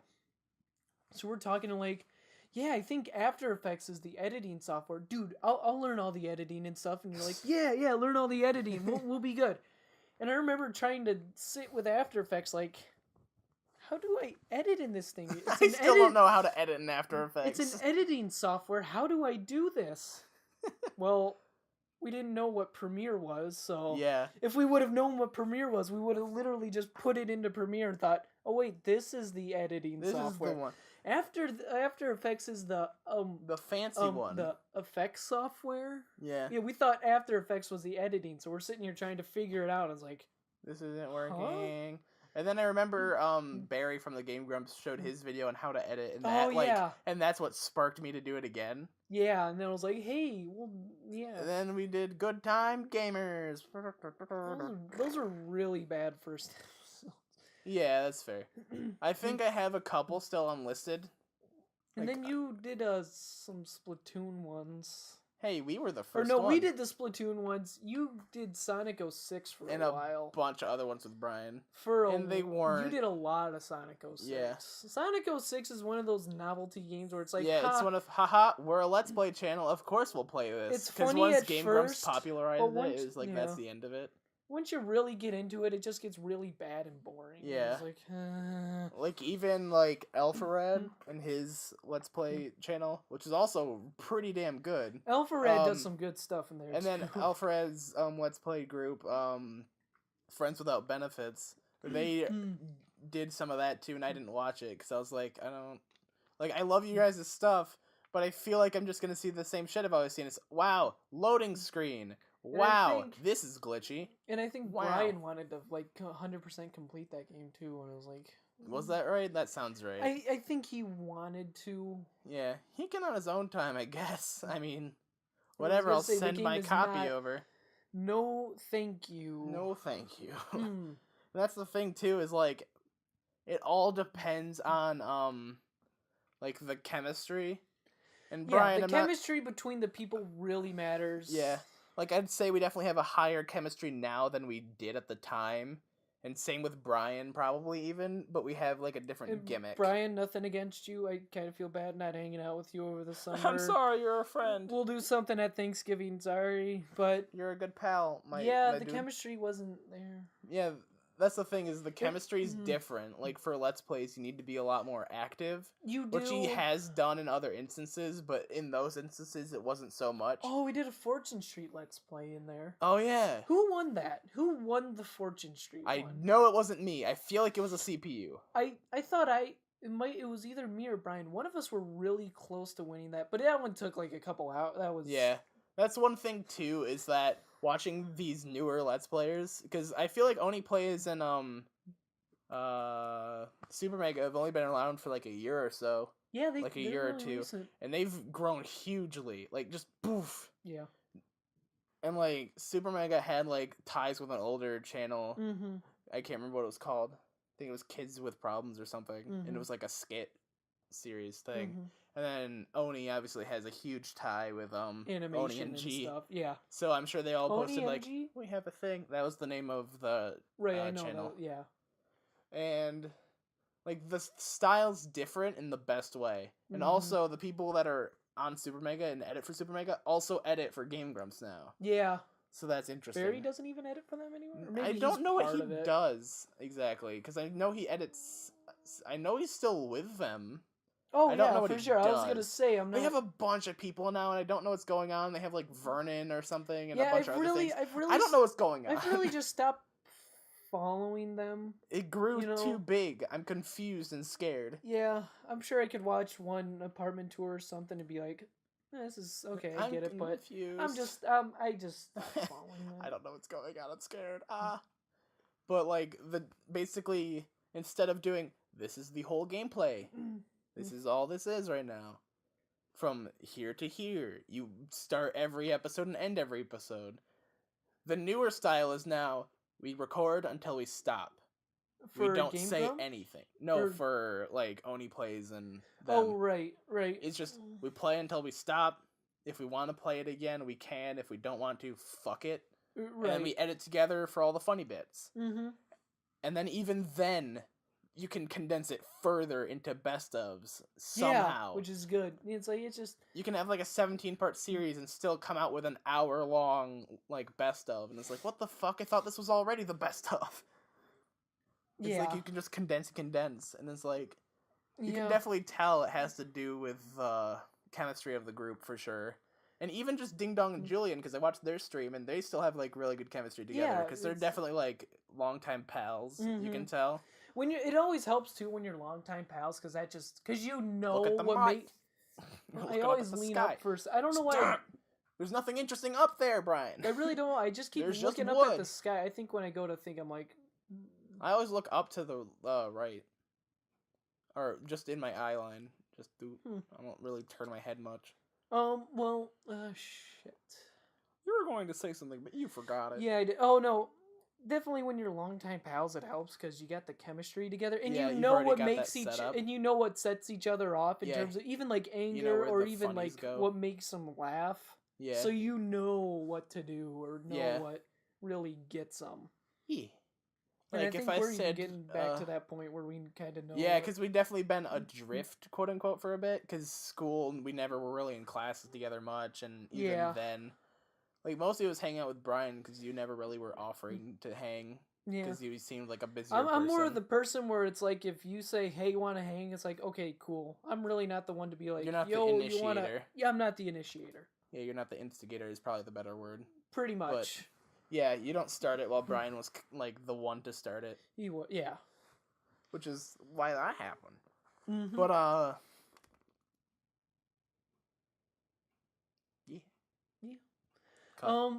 [SPEAKER 2] So we're talking to like, yeah, I think After Effects is the editing software, dude. I'll learn all the editing and stuff, and you're like, yeah, learn all the editing. We'll be good. And I remember trying to sit with After Effects like, how do I edit in this thing?
[SPEAKER 1] I still don't know how to edit in After Effects.
[SPEAKER 2] It's an editing software. How do I do this? Well, we didn't know what Premiere was, so
[SPEAKER 1] yeah.
[SPEAKER 2] if we would have known what Premiere was, we would have literally just put it into Premiere and thought, oh wait, this is the editing software.
[SPEAKER 1] This is the one.
[SPEAKER 2] After Effects is the
[SPEAKER 1] fancy one.
[SPEAKER 2] The effects software.
[SPEAKER 1] Yeah.
[SPEAKER 2] Yeah, we thought After Effects was the editing, so we're sitting here trying to figure it out. I was like,
[SPEAKER 1] this isn't working. And then I remember Barry from the Game Grumps showed his video on how to edit, and that and that's what sparked me to do it again.
[SPEAKER 2] Yeah, and then I was like, hey, well, yeah.
[SPEAKER 1] And then we did Good Time Gamers.
[SPEAKER 2] Those are really bad first.
[SPEAKER 1] Yeah, that's fair. I think I have a couple still unlisted.
[SPEAKER 2] And then you did some Splatoon ones.
[SPEAKER 1] Hey, we were the first
[SPEAKER 2] one.
[SPEAKER 1] we
[SPEAKER 2] did the Splatoon ones. You did Sonic 06 for
[SPEAKER 1] and
[SPEAKER 2] a while.
[SPEAKER 1] A bunch of other ones with Brian.
[SPEAKER 2] And they weren't. You did a lot of Sonic 06.
[SPEAKER 1] Yeah.
[SPEAKER 2] Sonic 06 is one of those novelty games where it's like,
[SPEAKER 1] yeah, it's one of, haha, we're a Let's Play channel. Of course we'll play this.
[SPEAKER 2] It's funny
[SPEAKER 1] once
[SPEAKER 2] at
[SPEAKER 1] Game
[SPEAKER 2] first,
[SPEAKER 1] Grumps popularized it was like, that's the end of it.
[SPEAKER 2] Once you really get into it, it just gets really bad and boring.
[SPEAKER 1] Yeah.
[SPEAKER 2] It's like,
[SPEAKER 1] like even like Alpharad and his Let's Play channel, which is also pretty damn good.
[SPEAKER 2] Alpharad does some good stuff in there.
[SPEAKER 1] And then Alpharad's Let's Play group, Friends Without Benefits, they did some of that too, and I didn't watch it because I was like, I love you guys' stuff, but I feel like I'm just gonna see the same shit I've always seen. It's wow, loading screen. Wow, this is glitchy.
[SPEAKER 2] And I think Brian wanted to like 100% complete that game too, and I was like,
[SPEAKER 1] was that right? That sounds right.
[SPEAKER 2] I think he wanted to.
[SPEAKER 1] Yeah, he can on his own time, I guess. I mean, whatever. I'll send my copy over.
[SPEAKER 2] No, thank you.
[SPEAKER 1] No, thank you. That's the thing too. Is like, it all depends on like the chemistry. And Brian,
[SPEAKER 2] the chemistry between the people really matters.
[SPEAKER 1] Yeah. Like, I'd say we definitely have a higher chemistry now than we did at the time. And same with Brian, probably even. But we have, like, a different gimmick.
[SPEAKER 2] Brian, nothing against you. I kind of feel bad not hanging out with you over the summer.
[SPEAKER 1] I'm sorry, you're a friend.
[SPEAKER 2] We'll do something at Thanksgiving, sorry. But
[SPEAKER 1] you're a good pal, my
[SPEAKER 2] the
[SPEAKER 1] dude.
[SPEAKER 2] chemistry wasn't there.
[SPEAKER 1] Yeah, that's the thing, is the chemistry is different. Like, for Let's Plays, you need to be a lot more active.
[SPEAKER 2] You do.
[SPEAKER 1] Which he has done in other instances, but in those instances, it wasn't so much.
[SPEAKER 2] Oh, we did a Fortune Street Let's Play in there.
[SPEAKER 1] Oh, yeah.
[SPEAKER 2] Who won that? Who won the Fortune Street one?
[SPEAKER 1] I know it wasn't me. I feel like it was a CPU.
[SPEAKER 2] I thought It was either me or Brian. One of us were really close to winning that, but that one took like a couple out. That was
[SPEAKER 1] That's one thing too, is that watching these newer Let's Players, because I feel like Oni plays and Super Mega have only been around for like a year or so.
[SPEAKER 2] Yeah,
[SPEAKER 1] like a year or
[SPEAKER 2] really
[SPEAKER 1] two,
[SPEAKER 2] recent.
[SPEAKER 1] and they've grown hugely, like just poof.
[SPEAKER 2] Yeah.
[SPEAKER 1] And like Super Mega had like ties with an older channel.
[SPEAKER 2] Mm-hmm.
[SPEAKER 1] I can't remember what it was called. I think it was Kids with Problems or something, and
[SPEAKER 2] Mm-hmm.
[SPEAKER 1] it was like a skit series thing.
[SPEAKER 2] Mm-hmm.
[SPEAKER 1] And then Oni obviously has a huge tie with
[SPEAKER 2] Animation
[SPEAKER 1] Oni
[SPEAKER 2] and
[SPEAKER 1] MG.
[SPEAKER 2] stuff. Yeah.
[SPEAKER 1] So I'm sure they all
[SPEAKER 2] Oni
[SPEAKER 1] posted like,
[SPEAKER 2] MG?
[SPEAKER 1] we have a thing. That was the name of the
[SPEAKER 2] I know
[SPEAKER 1] channel.
[SPEAKER 2] that, yeah.
[SPEAKER 1] And like the style's different in the best way. And
[SPEAKER 2] Mhm.
[SPEAKER 1] also the people that are on Super Mega and edit for Super Mega also edit for Game Grumps now.
[SPEAKER 2] Yeah.
[SPEAKER 1] So that's interesting.
[SPEAKER 2] Barry doesn't even edit for them anymore? Or maybe
[SPEAKER 1] I
[SPEAKER 2] he's
[SPEAKER 1] don't know what
[SPEAKER 2] part
[SPEAKER 1] he
[SPEAKER 2] of it.
[SPEAKER 1] does exactly, because I know he edits. I know he's still with them.
[SPEAKER 2] Oh,
[SPEAKER 1] I don't
[SPEAKER 2] yeah,
[SPEAKER 1] know what
[SPEAKER 2] for
[SPEAKER 1] he
[SPEAKER 2] sure. I was gonna
[SPEAKER 1] does.
[SPEAKER 2] say, I'm not.
[SPEAKER 1] They have a bunch of people now, and I don't know what's going on. They have like Vernon or something, and a
[SPEAKER 2] yeah,
[SPEAKER 1] bunch of other things.
[SPEAKER 2] I've really.
[SPEAKER 1] I don't know what's going on.
[SPEAKER 2] I've really just stopped following them.
[SPEAKER 1] It grew
[SPEAKER 2] you know?
[SPEAKER 1] too big. I'm confused and scared.
[SPEAKER 2] Yeah, I'm sure I could watch one apartment tour or something and be like, this is okay, I get it, but
[SPEAKER 1] confused.
[SPEAKER 2] I'm just, I just stopped following them.
[SPEAKER 1] I don't know what's going on. I'm scared. But like basically instead of doing this is the whole gameplay. This is all this is right now. From here to here, you start every episode and end every episode. The newer style is now we record until we stop.
[SPEAKER 2] For
[SPEAKER 1] we don't
[SPEAKER 2] Game
[SPEAKER 1] say
[SPEAKER 2] Grumps?
[SPEAKER 1] anything. No, for like Oni plays and them.
[SPEAKER 2] Oh, right.
[SPEAKER 1] It's just we play until we stop. If we want to play it again, we can. If we don't want to, fuck it.
[SPEAKER 2] Right.
[SPEAKER 1] And then we edit together for all the funny bits.
[SPEAKER 2] Mm-hmm.
[SPEAKER 1] And then even then, you can condense it further into best ofs somehow.
[SPEAKER 2] Yeah, which is good. It's just
[SPEAKER 1] you can have like a 17-part series and still come out with an hour-long like best of, and it's like, what the fuck? I thought this was already the best of. It's like you can just condense, and it's like you can definitely tell it has to do with the chemistry of the group for sure. And even just Ding Dong and Julian, because I watched their stream, and they still have like really good chemistry together, because they're definitely like longtime pals. You can tell.
[SPEAKER 2] It always helps too when you're longtime pals, because you know
[SPEAKER 1] Look at the
[SPEAKER 2] what
[SPEAKER 1] mic.
[SPEAKER 2] I always lean up first. I don't know why.
[SPEAKER 1] There's nothing interesting up there, Brian.
[SPEAKER 2] I really don't. I just keep looking up at the sky. I think when I go to think, I'm like.
[SPEAKER 1] I always look up to the right, or just in my eye line. Just do. I don't really turn my head much.
[SPEAKER 2] Well, shit.
[SPEAKER 1] You were going to say something, but you forgot it.
[SPEAKER 2] Yeah, I did. Oh no. Definitely when you're longtime pals, it helps because you got the chemistry together, and
[SPEAKER 1] Yeah,
[SPEAKER 2] you
[SPEAKER 1] you've
[SPEAKER 2] know
[SPEAKER 1] already
[SPEAKER 2] what
[SPEAKER 1] got
[SPEAKER 2] makes
[SPEAKER 1] that
[SPEAKER 2] each,
[SPEAKER 1] set up.
[SPEAKER 2] and you know what sets each other off in
[SPEAKER 1] Yeah.
[SPEAKER 2] terms of even like
[SPEAKER 1] You know
[SPEAKER 2] anger
[SPEAKER 1] where
[SPEAKER 2] or
[SPEAKER 1] the
[SPEAKER 2] even
[SPEAKER 1] funnies
[SPEAKER 2] like
[SPEAKER 1] go.
[SPEAKER 2] what makes them laugh.
[SPEAKER 1] Yeah.
[SPEAKER 2] So you know what to do or know
[SPEAKER 1] Yeah.
[SPEAKER 2] what really gets them.
[SPEAKER 1] Yeah.
[SPEAKER 2] And
[SPEAKER 1] Like
[SPEAKER 2] I
[SPEAKER 1] if
[SPEAKER 2] think
[SPEAKER 1] I
[SPEAKER 2] we're
[SPEAKER 1] said,
[SPEAKER 2] getting back to that point where we kind of know.
[SPEAKER 1] yeah,
[SPEAKER 2] what-
[SPEAKER 1] because we definitely been adrift, quote unquote, for a bit. Because school, we never were really in classes together much, and even then, like mostly it was hanging out with Brian because you never really were offering to hang.
[SPEAKER 2] Yeah.
[SPEAKER 1] Because you seemed like a busier
[SPEAKER 2] I'm more of
[SPEAKER 1] person.
[SPEAKER 2] the person where it's like if you say, "Hey, you want to hang?" It's like, "Okay, cool." I'm really not the one to be like,
[SPEAKER 1] You're not the
[SPEAKER 2] "Yo, you want to?"
[SPEAKER 1] initiator.
[SPEAKER 2] Yeah, I'm not the initiator.
[SPEAKER 1] Yeah, you're not the instigator is probably the better word.
[SPEAKER 2] Pretty much.
[SPEAKER 1] Yeah, you don't start it while Brian was like the one to start it,
[SPEAKER 2] He was, yeah.
[SPEAKER 1] which is why that happened.
[SPEAKER 2] Mm-hmm.
[SPEAKER 1] But yeah. Cut.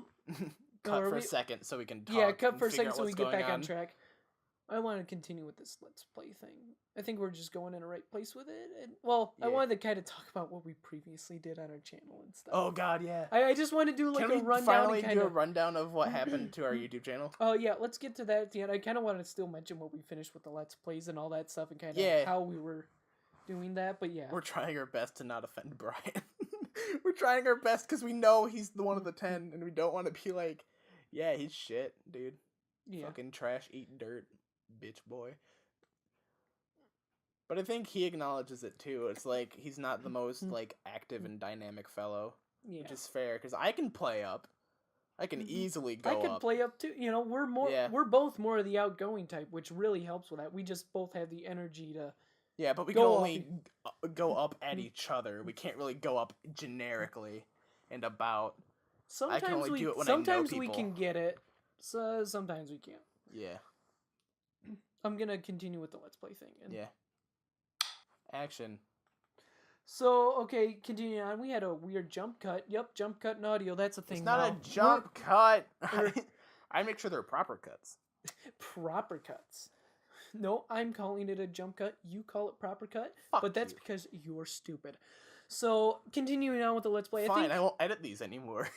[SPEAKER 1] Cut
[SPEAKER 2] are
[SPEAKER 1] for
[SPEAKER 2] we-
[SPEAKER 1] a second so we can talk.
[SPEAKER 2] Yeah, cut
[SPEAKER 1] and
[SPEAKER 2] for a
[SPEAKER 1] figure
[SPEAKER 2] second
[SPEAKER 1] out
[SPEAKER 2] so we
[SPEAKER 1] what's
[SPEAKER 2] get
[SPEAKER 1] going
[SPEAKER 2] back on track. I want to continue with this Let's Play thing. I think we're just going in the right place with it. And, I
[SPEAKER 1] Yeah.
[SPEAKER 2] wanted to kind of talk about what we previously did on our channel and stuff.
[SPEAKER 1] Oh God, yeah.
[SPEAKER 2] I just want to do like
[SPEAKER 1] Can
[SPEAKER 2] a
[SPEAKER 1] we
[SPEAKER 2] rundown.
[SPEAKER 1] finally
[SPEAKER 2] and
[SPEAKER 1] do
[SPEAKER 2] kinda...
[SPEAKER 1] a rundown of what happened to our YouTube channel?
[SPEAKER 2] Oh yeah, let's get to that at the end. I kind of want to still mention what we finished with the Let's Plays and all that stuff and kind of how we were doing that. But yeah,
[SPEAKER 1] We're trying our best to not offend Brian. We're trying our best because we know he's the one of the 10, and we don't want to be like, yeah, he's shit, dude.
[SPEAKER 2] Yeah.
[SPEAKER 1] Fucking trash, eat dirt, bitch boy. But I think he acknowledges it too. It's like he's not the most like active and dynamic fellow, which is fair because I can play up. I can easily go up.
[SPEAKER 2] I can play up too. You know, we're more.
[SPEAKER 1] Yeah.
[SPEAKER 2] We're both more of the outgoing type, which really helps with that. We just both have the energy to.
[SPEAKER 1] Yeah, but we can only go up at each other. We can't really go up generically and about.
[SPEAKER 2] Sometimes
[SPEAKER 1] I can only do it when
[SPEAKER 2] sometimes
[SPEAKER 1] I know
[SPEAKER 2] we
[SPEAKER 1] people.
[SPEAKER 2] can get it. So sometimes we can't.
[SPEAKER 1] Yeah.
[SPEAKER 2] I'm gonna continue with the Let's Play thing. And
[SPEAKER 1] Yeah. Action.
[SPEAKER 2] So, okay, continuing on, we had a weird jump cut. Yep, jump cut in audio, that's a thing
[SPEAKER 1] It's not
[SPEAKER 2] now.
[SPEAKER 1] a jump cut.
[SPEAKER 2] we're-
[SPEAKER 1] I make sure they're proper cuts.
[SPEAKER 2] Proper cuts. No, I'm calling it a jump cut. You call it proper cut.
[SPEAKER 1] Fuck
[SPEAKER 2] but that's
[SPEAKER 1] you.
[SPEAKER 2] because you're stupid. So, continuing on with the Let's Play.
[SPEAKER 1] Fine, I won't edit these anymore.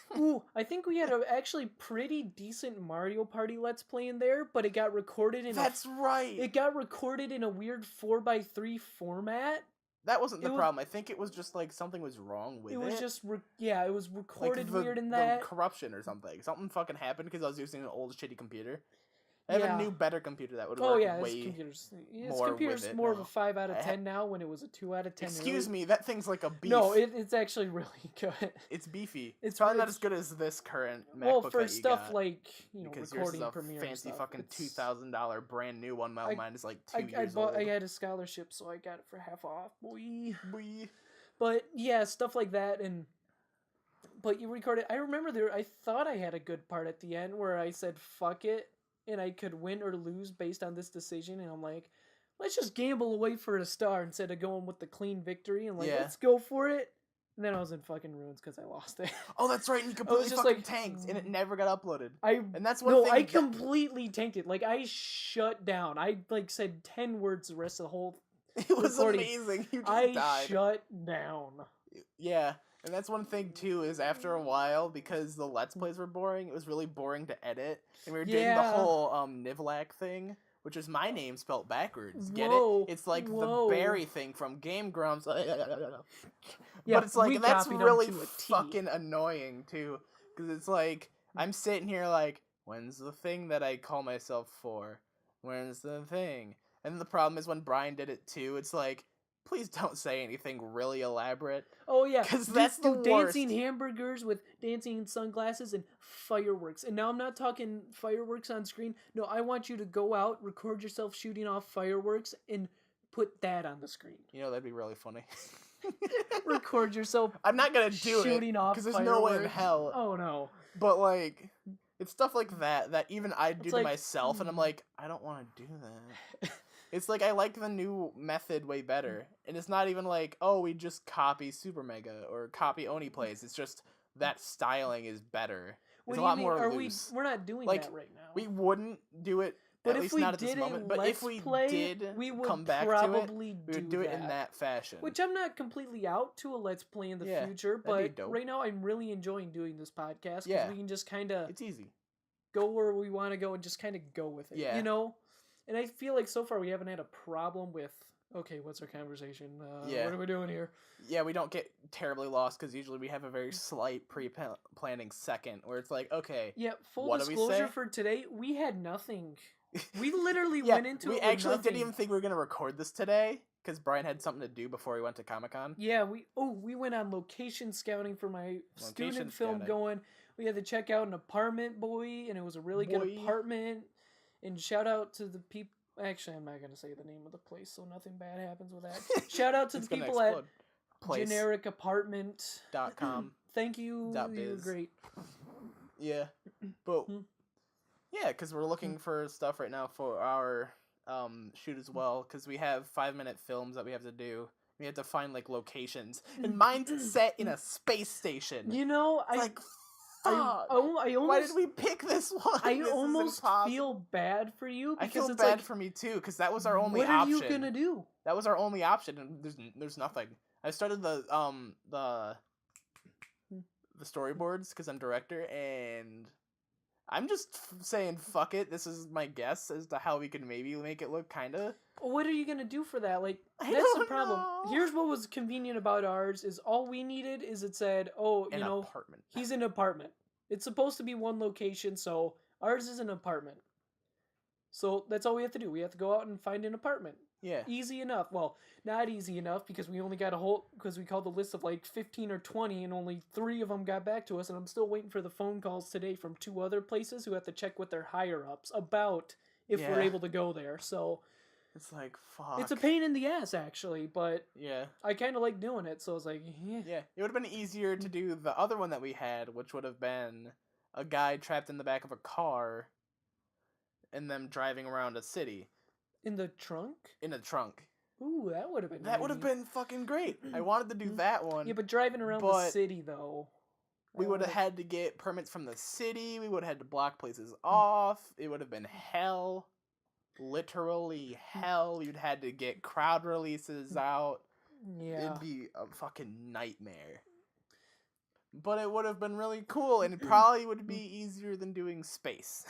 [SPEAKER 2] I think we had a actually pretty decent Mario Party Let's Play in there, but it got recorded in
[SPEAKER 1] That's right.
[SPEAKER 2] It got recorded in a weird 4x3 format.
[SPEAKER 1] That wasn't the problem. I think it was just like something was wrong with it.
[SPEAKER 2] It was just it was recorded
[SPEAKER 1] like
[SPEAKER 2] weird in that.
[SPEAKER 1] The corruption or something. Something fucking happened because I was using an old shitty computer. I have a new, better computer that would work way
[SPEAKER 2] His computer's more of a 5 out of 10 now when it was a 2 out of 10.
[SPEAKER 1] Excuse me, that thing's like a beef.
[SPEAKER 2] No, it's actually really good.
[SPEAKER 1] It's beefy. It's probably not as good as this current MacBook
[SPEAKER 2] for
[SPEAKER 1] that you
[SPEAKER 2] stuff
[SPEAKER 1] got,
[SPEAKER 2] like,
[SPEAKER 1] because
[SPEAKER 2] recording
[SPEAKER 1] yours is a
[SPEAKER 2] Premiere
[SPEAKER 1] fancy
[SPEAKER 2] and stuff.
[SPEAKER 1] fucking $2,000 brand new one. Mine is like 2
[SPEAKER 2] I
[SPEAKER 1] years old.
[SPEAKER 2] I had a scholarship, so I got it for half off. Boy.
[SPEAKER 1] Boy.
[SPEAKER 2] But yeah, stuff like that, but you recorded. I remember I thought I had a good part at the end where I said fuck it, and I could win or lose based on this decision, and I'm like, let's just gamble away for a star instead of going with the clean victory, and let's go for it. And then I was in fucking ruins because I lost it.
[SPEAKER 1] Oh, that's right. And you completely fucking tanked, and it never got uploaded. And that's one thing.
[SPEAKER 2] I completely tanked it. Like, I shut down. I said 10 words the rest of the whole.
[SPEAKER 1] It was amazing. You just died.
[SPEAKER 2] I shut down.
[SPEAKER 1] Yeah, and that's one thing too. Is after a while, because the Let's Plays were boring, it was really boring to edit, and we were doing the whole Nivlak thing, which is my name spelt backwards. Get it? It's like the berry thing from Game Grumps. But it's like that's really fucking annoying too, because it's like I'm sitting here like, when's the thing that I call myself for? When's the thing? And the problem is when Brian did it too, it's like, please don't say anything really elaborate.
[SPEAKER 2] Oh yeah,
[SPEAKER 1] because that's the worst.
[SPEAKER 2] Dancing hamburgers with dancing sunglasses and fireworks. And now I'm not talking fireworks on screen. No, I want you to go out, record yourself shooting off fireworks, and put that on the screen.
[SPEAKER 1] That'd be really funny.
[SPEAKER 2] Record yourself.
[SPEAKER 1] I'm not gonna do
[SPEAKER 2] shooting
[SPEAKER 1] it
[SPEAKER 2] off
[SPEAKER 1] because there's no way in hell.
[SPEAKER 2] Oh no.
[SPEAKER 1] But like, it's stuff like that even I do to
[SPEAKER 2] like,
[SPEAKER 1] myself, and I'm like, I don't want to do that. It's like I like the new method way better, and it's not even like, oh, we just copy Super Mega or copy Oni Plays. It's just that styling is better. It's a lot more loose.
[SPEAKER 2] We're not doing that right now.
[SPEAKER 1] We wouldn't do it.
[SPEAKER 2] But
[SPEAKER 1] at least not at this moment. But if we did come back to it, we would do it in that fashion.
[SPEAKER 2] Which I'm not completely out to a Let's Play in the future, but right now I'm really enjoying doing this podcast because we can just kind of...
[SPEAKER 1] It's easy.
[SPEAKER 2] Go where we want to go and just kind of go with it, you know? And I feel like so far we haven't had a problem with, okay, what's our conversation? What are we doing here?
[SPEAKER 1] Yeah, we don't get terribly lost because usually we have a very slight pre-planning second where it's like, okay,
[SPEAKER 2] yeah, full disclosure for today, we had nothing. We literally went into it with
[SPEAKER 1] actually
[SPEAKER 2] nothing.
[SPEAKER 1] Didn't even think we were going to record this today because Brian had something to do before he went to Comic-Con.
[SPEAKER 2] Yeah, we went on location scouting for my student film going. We had to check out an apartment, and it was a really good apartment. And shout out to the people. Actually, I'm not going to say the name of the place, so nothing bad happens with that. Shout out to the people at genericipapartment.com. Thank you. You were great.
[SPEAKER 1] Yeah. But, yeah, because we're looking for stuff right now for our shoot as well, because we have 5-minute films that we have to do. We have to find, like, locations. And mine's set in a space station. Why did we pick this one?
[SPEAKER 2] I almost feel bad for you.
[SPEAKER 1] I feel bad for me too, because that was our only option.
[SPEAKER 2] What are you gonna do?
[SPEAKER 1] That was our only option, and there's nothing. I started the storyboards because I'm director, and I'm just saying fuck it. This is my guess as to how we could maybe make it look kinda.
[SPEAKER 2] What are you gonna do for that? Like, that's the problem. Here's what was convenient about ours: is all we needed is it said, apartment. He's in an apartment. It's supposed to be one location, so ours is an apartment. So that's all we have to do. We have to go out and find an apartment.
[SPEAKER 1] Yeah.
[SPEAKER 2] Easy enough. Well, not easy enough because we only got because we called the list of like 15 or 20 and only 3 of them got back to us, and I'm still waiting for the phone calls today from 2 other places who have to check with their higher ups about if we're able to go there. So
[SPEAKER 1] it's like, fuck.
[SPEAKER 2] It's a pain in the ass, actually, but
[SPEAKER 1] yeah,
[SPEAKER 2] I kind of like doing it, so I was like,
[SPEAKER 1] yeah. It would have been easier to do the other one that we had, which would have been a guy trapped in the back of a car and them driving around a city.
[SPEAKER 2] In the trunk?
[SPEAKER 1] In a trunk.
[SPEAKER 2] Ooh, that would have been.
[SPEAKER 1] That would have been fucking great. I wanted to do that one.
[SPEAKER 2] Yeah, but driving around the city though.
[SPEAKER 1] We would have had to get permits from the city. We would have had to block places off. It would have been hell. Literally hell. You'd had to get crowd releases out.
[SPEAKER 2] Yeah.
[SPEAKER 1] It'd be a fucking nightmare. But it would have been really cool, and it probably would be easier than doing space.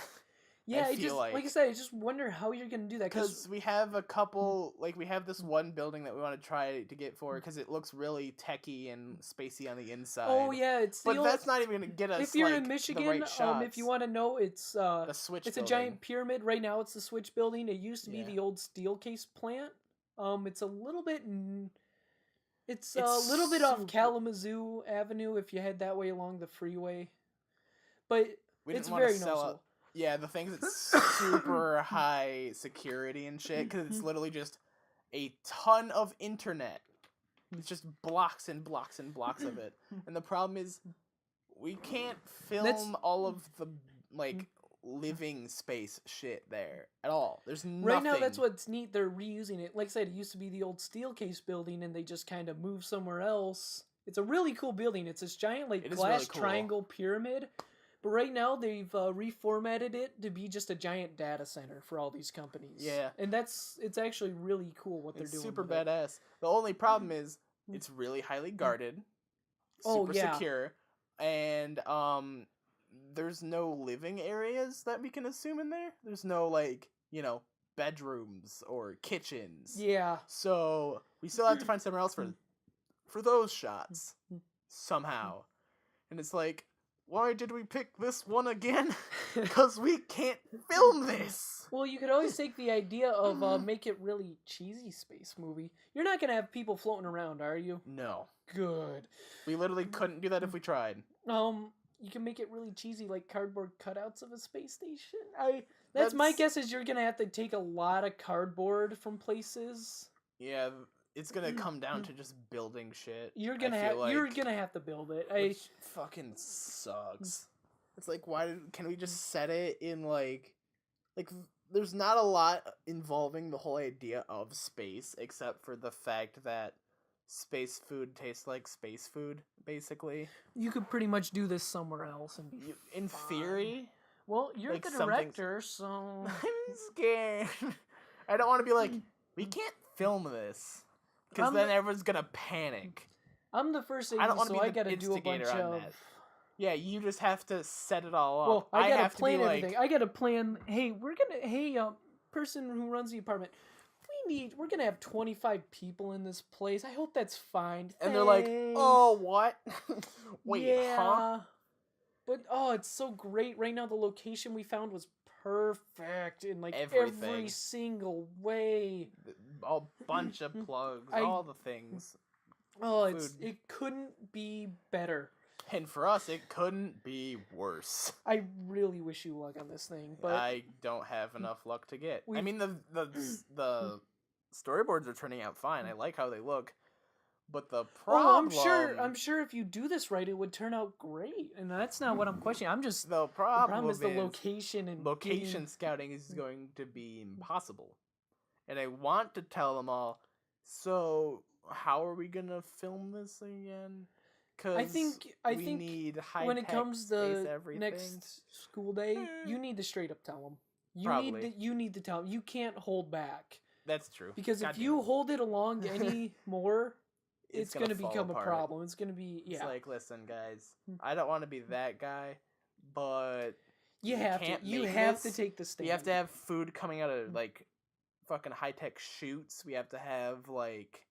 [SPEAKER 2] Yeah, I just like I said, I just wonder how you're gonna do that
[SPEAKER 1] because we have a couple, like we have this one building that we want to try to get for because it looks really techy and spacey on the inside.
[SPEAKER 2] Oh yeah, it's
[SPEAKER 1] but that's not even gonna get us.
[SPEAKER 2] If you're
[SPEAKER 1] like,
[SPEAKER 2] in Michigan,
[SPEAKER 1] the right shots.
[SPEAKER 2] if you want to know, it's
[SPEAKER 1] the Switch.
[SPEAKER 2] It's
[SPEAKER 1] building.
[SPEAKER 2] a giant pyramid. Right now, it's the Switch building. It used to be the old Steelcase plant. It's a little bit. It's a little bit off Kalamazoo Avenue if you head that way along the freeway, but it's very noticeable.
[SPEAKER 1] Yeah, the thing's it's super high security and shit because it's literally just a ton of internet. It's just blocks and blocks and blocks of it. And the problem is we can't film all of the like living space shit there at all. There's nothing.
[SPEAKER 2] Right now, that's what's neat. They're reusing it. Like I said, it used to be the old Steelcase building, and they just kind of moved somewhere else. It's a really cool building. It's this giant like glass triangle pyramid. But right now, they've reformatted it to be just a giant data center for all these companies.
[SPEAKER 1] Yeah.
[SPEAKER 2] And it's actually really cool what they're doing.
[SPEAKER 1] Super badass. The only problem is it's really highly guarded, super secure, and there's no living areas that we can assume in there. There's no, like, bedrooms or kitchens.
[SPEAKER 2] Yeah.
[SPEAKER 1] So we still have to find somewhere else for those shots somehow. And it's like, why did we pick this one again? Because we can't film this.
[SPEAKER 2] Well, you could always take the idea of make it really cheesy space movie. You're not going to have people floating around, are you?
[SPEAKER 1] No.
[SPEAKER 2] Good.
[SPEAKER 1] We literally couldn't do that if we tried.
[SPEAKER 2] You can make it really cheesy, like cardboard cutouts of a space station. That's my guess is you're going to have to take a lot of cardboard from places.
[SPEAKER 1] Yeah, it's gonna come down to just building shit.
[SPEAKER 2] You're gonna have to build it.
[SPEAKER 1] Which fucking sucks. It's like, can we just set it in like there's not a lot involving the whole idea of space except for the fact that space food tastes like space food, basically.
[SPEAKER 2] You could pretty much do this somewhere else and be
[SPEAKER 1] in theory.
[SPEAKER 2] Well, you're the director, so
[SPEAKER 1] I'm scared. I don't want to be like, we can't film this. Because then everyone's gonna panic.
[SPEAKER 2] I'm the first agent, so I gotta do a bunch of...
[SPEAKER 1] Yeah, you just have to set it all up.
[SPEAKER 2] Well, I gotta plan everything. I gotta plan, hey, person who runs the apartment, we're gonna have 25 people in this place. I hope that's fine. Thanks.
[SPEAKER 1] And they're like, oh, what? Wait, huh?
[SPEAKER 2] But, it's so great. Right now, the location we found was perfect in like every single way.
[SPEAKER 1] A bunch of plugs, all the things.
[SPEAKER 2] Oh, it couldn't be better.
[SPEAKER 1] And for us, it couldn't be worse.
[SPEAKER 2] I really wish you luck on this thing, but
[SPEAKER 1] I don't have enough luck to get. I mean, the storyboards are turning out fine. I like how they look. But the problem...
[SPEAKER 2] I'm sure if you do this right, it would turn out great. And that's not what I'm questioning. I'm just...
[SPEAKER 1] The problem
[SPEAKER 2] is the location and...
[SPEAKER 1] Location scouting is going to be impossible. And I want to tell them all, so how are we going to film this again? Because
[SPEAKER 2] I think
[SPEAKER 1] need high
[SPEAKER 2] when it comes to next school day, you need to straight up tell them. You need to tell them. You can't hold back.
[SPEAKER 1] That's true.
[SPEAKER 2] Because if you hold it along any more... It's going to become a problem. It's going to be,
[SPEAKER 1] It's like, listen, guys, I don't want to be that guy, but
[SPEAKER 2] you have to take the stand.
[SPEAKER 1] We have to have food coming out of, like, fucking high-tech chutes. We have to have, like,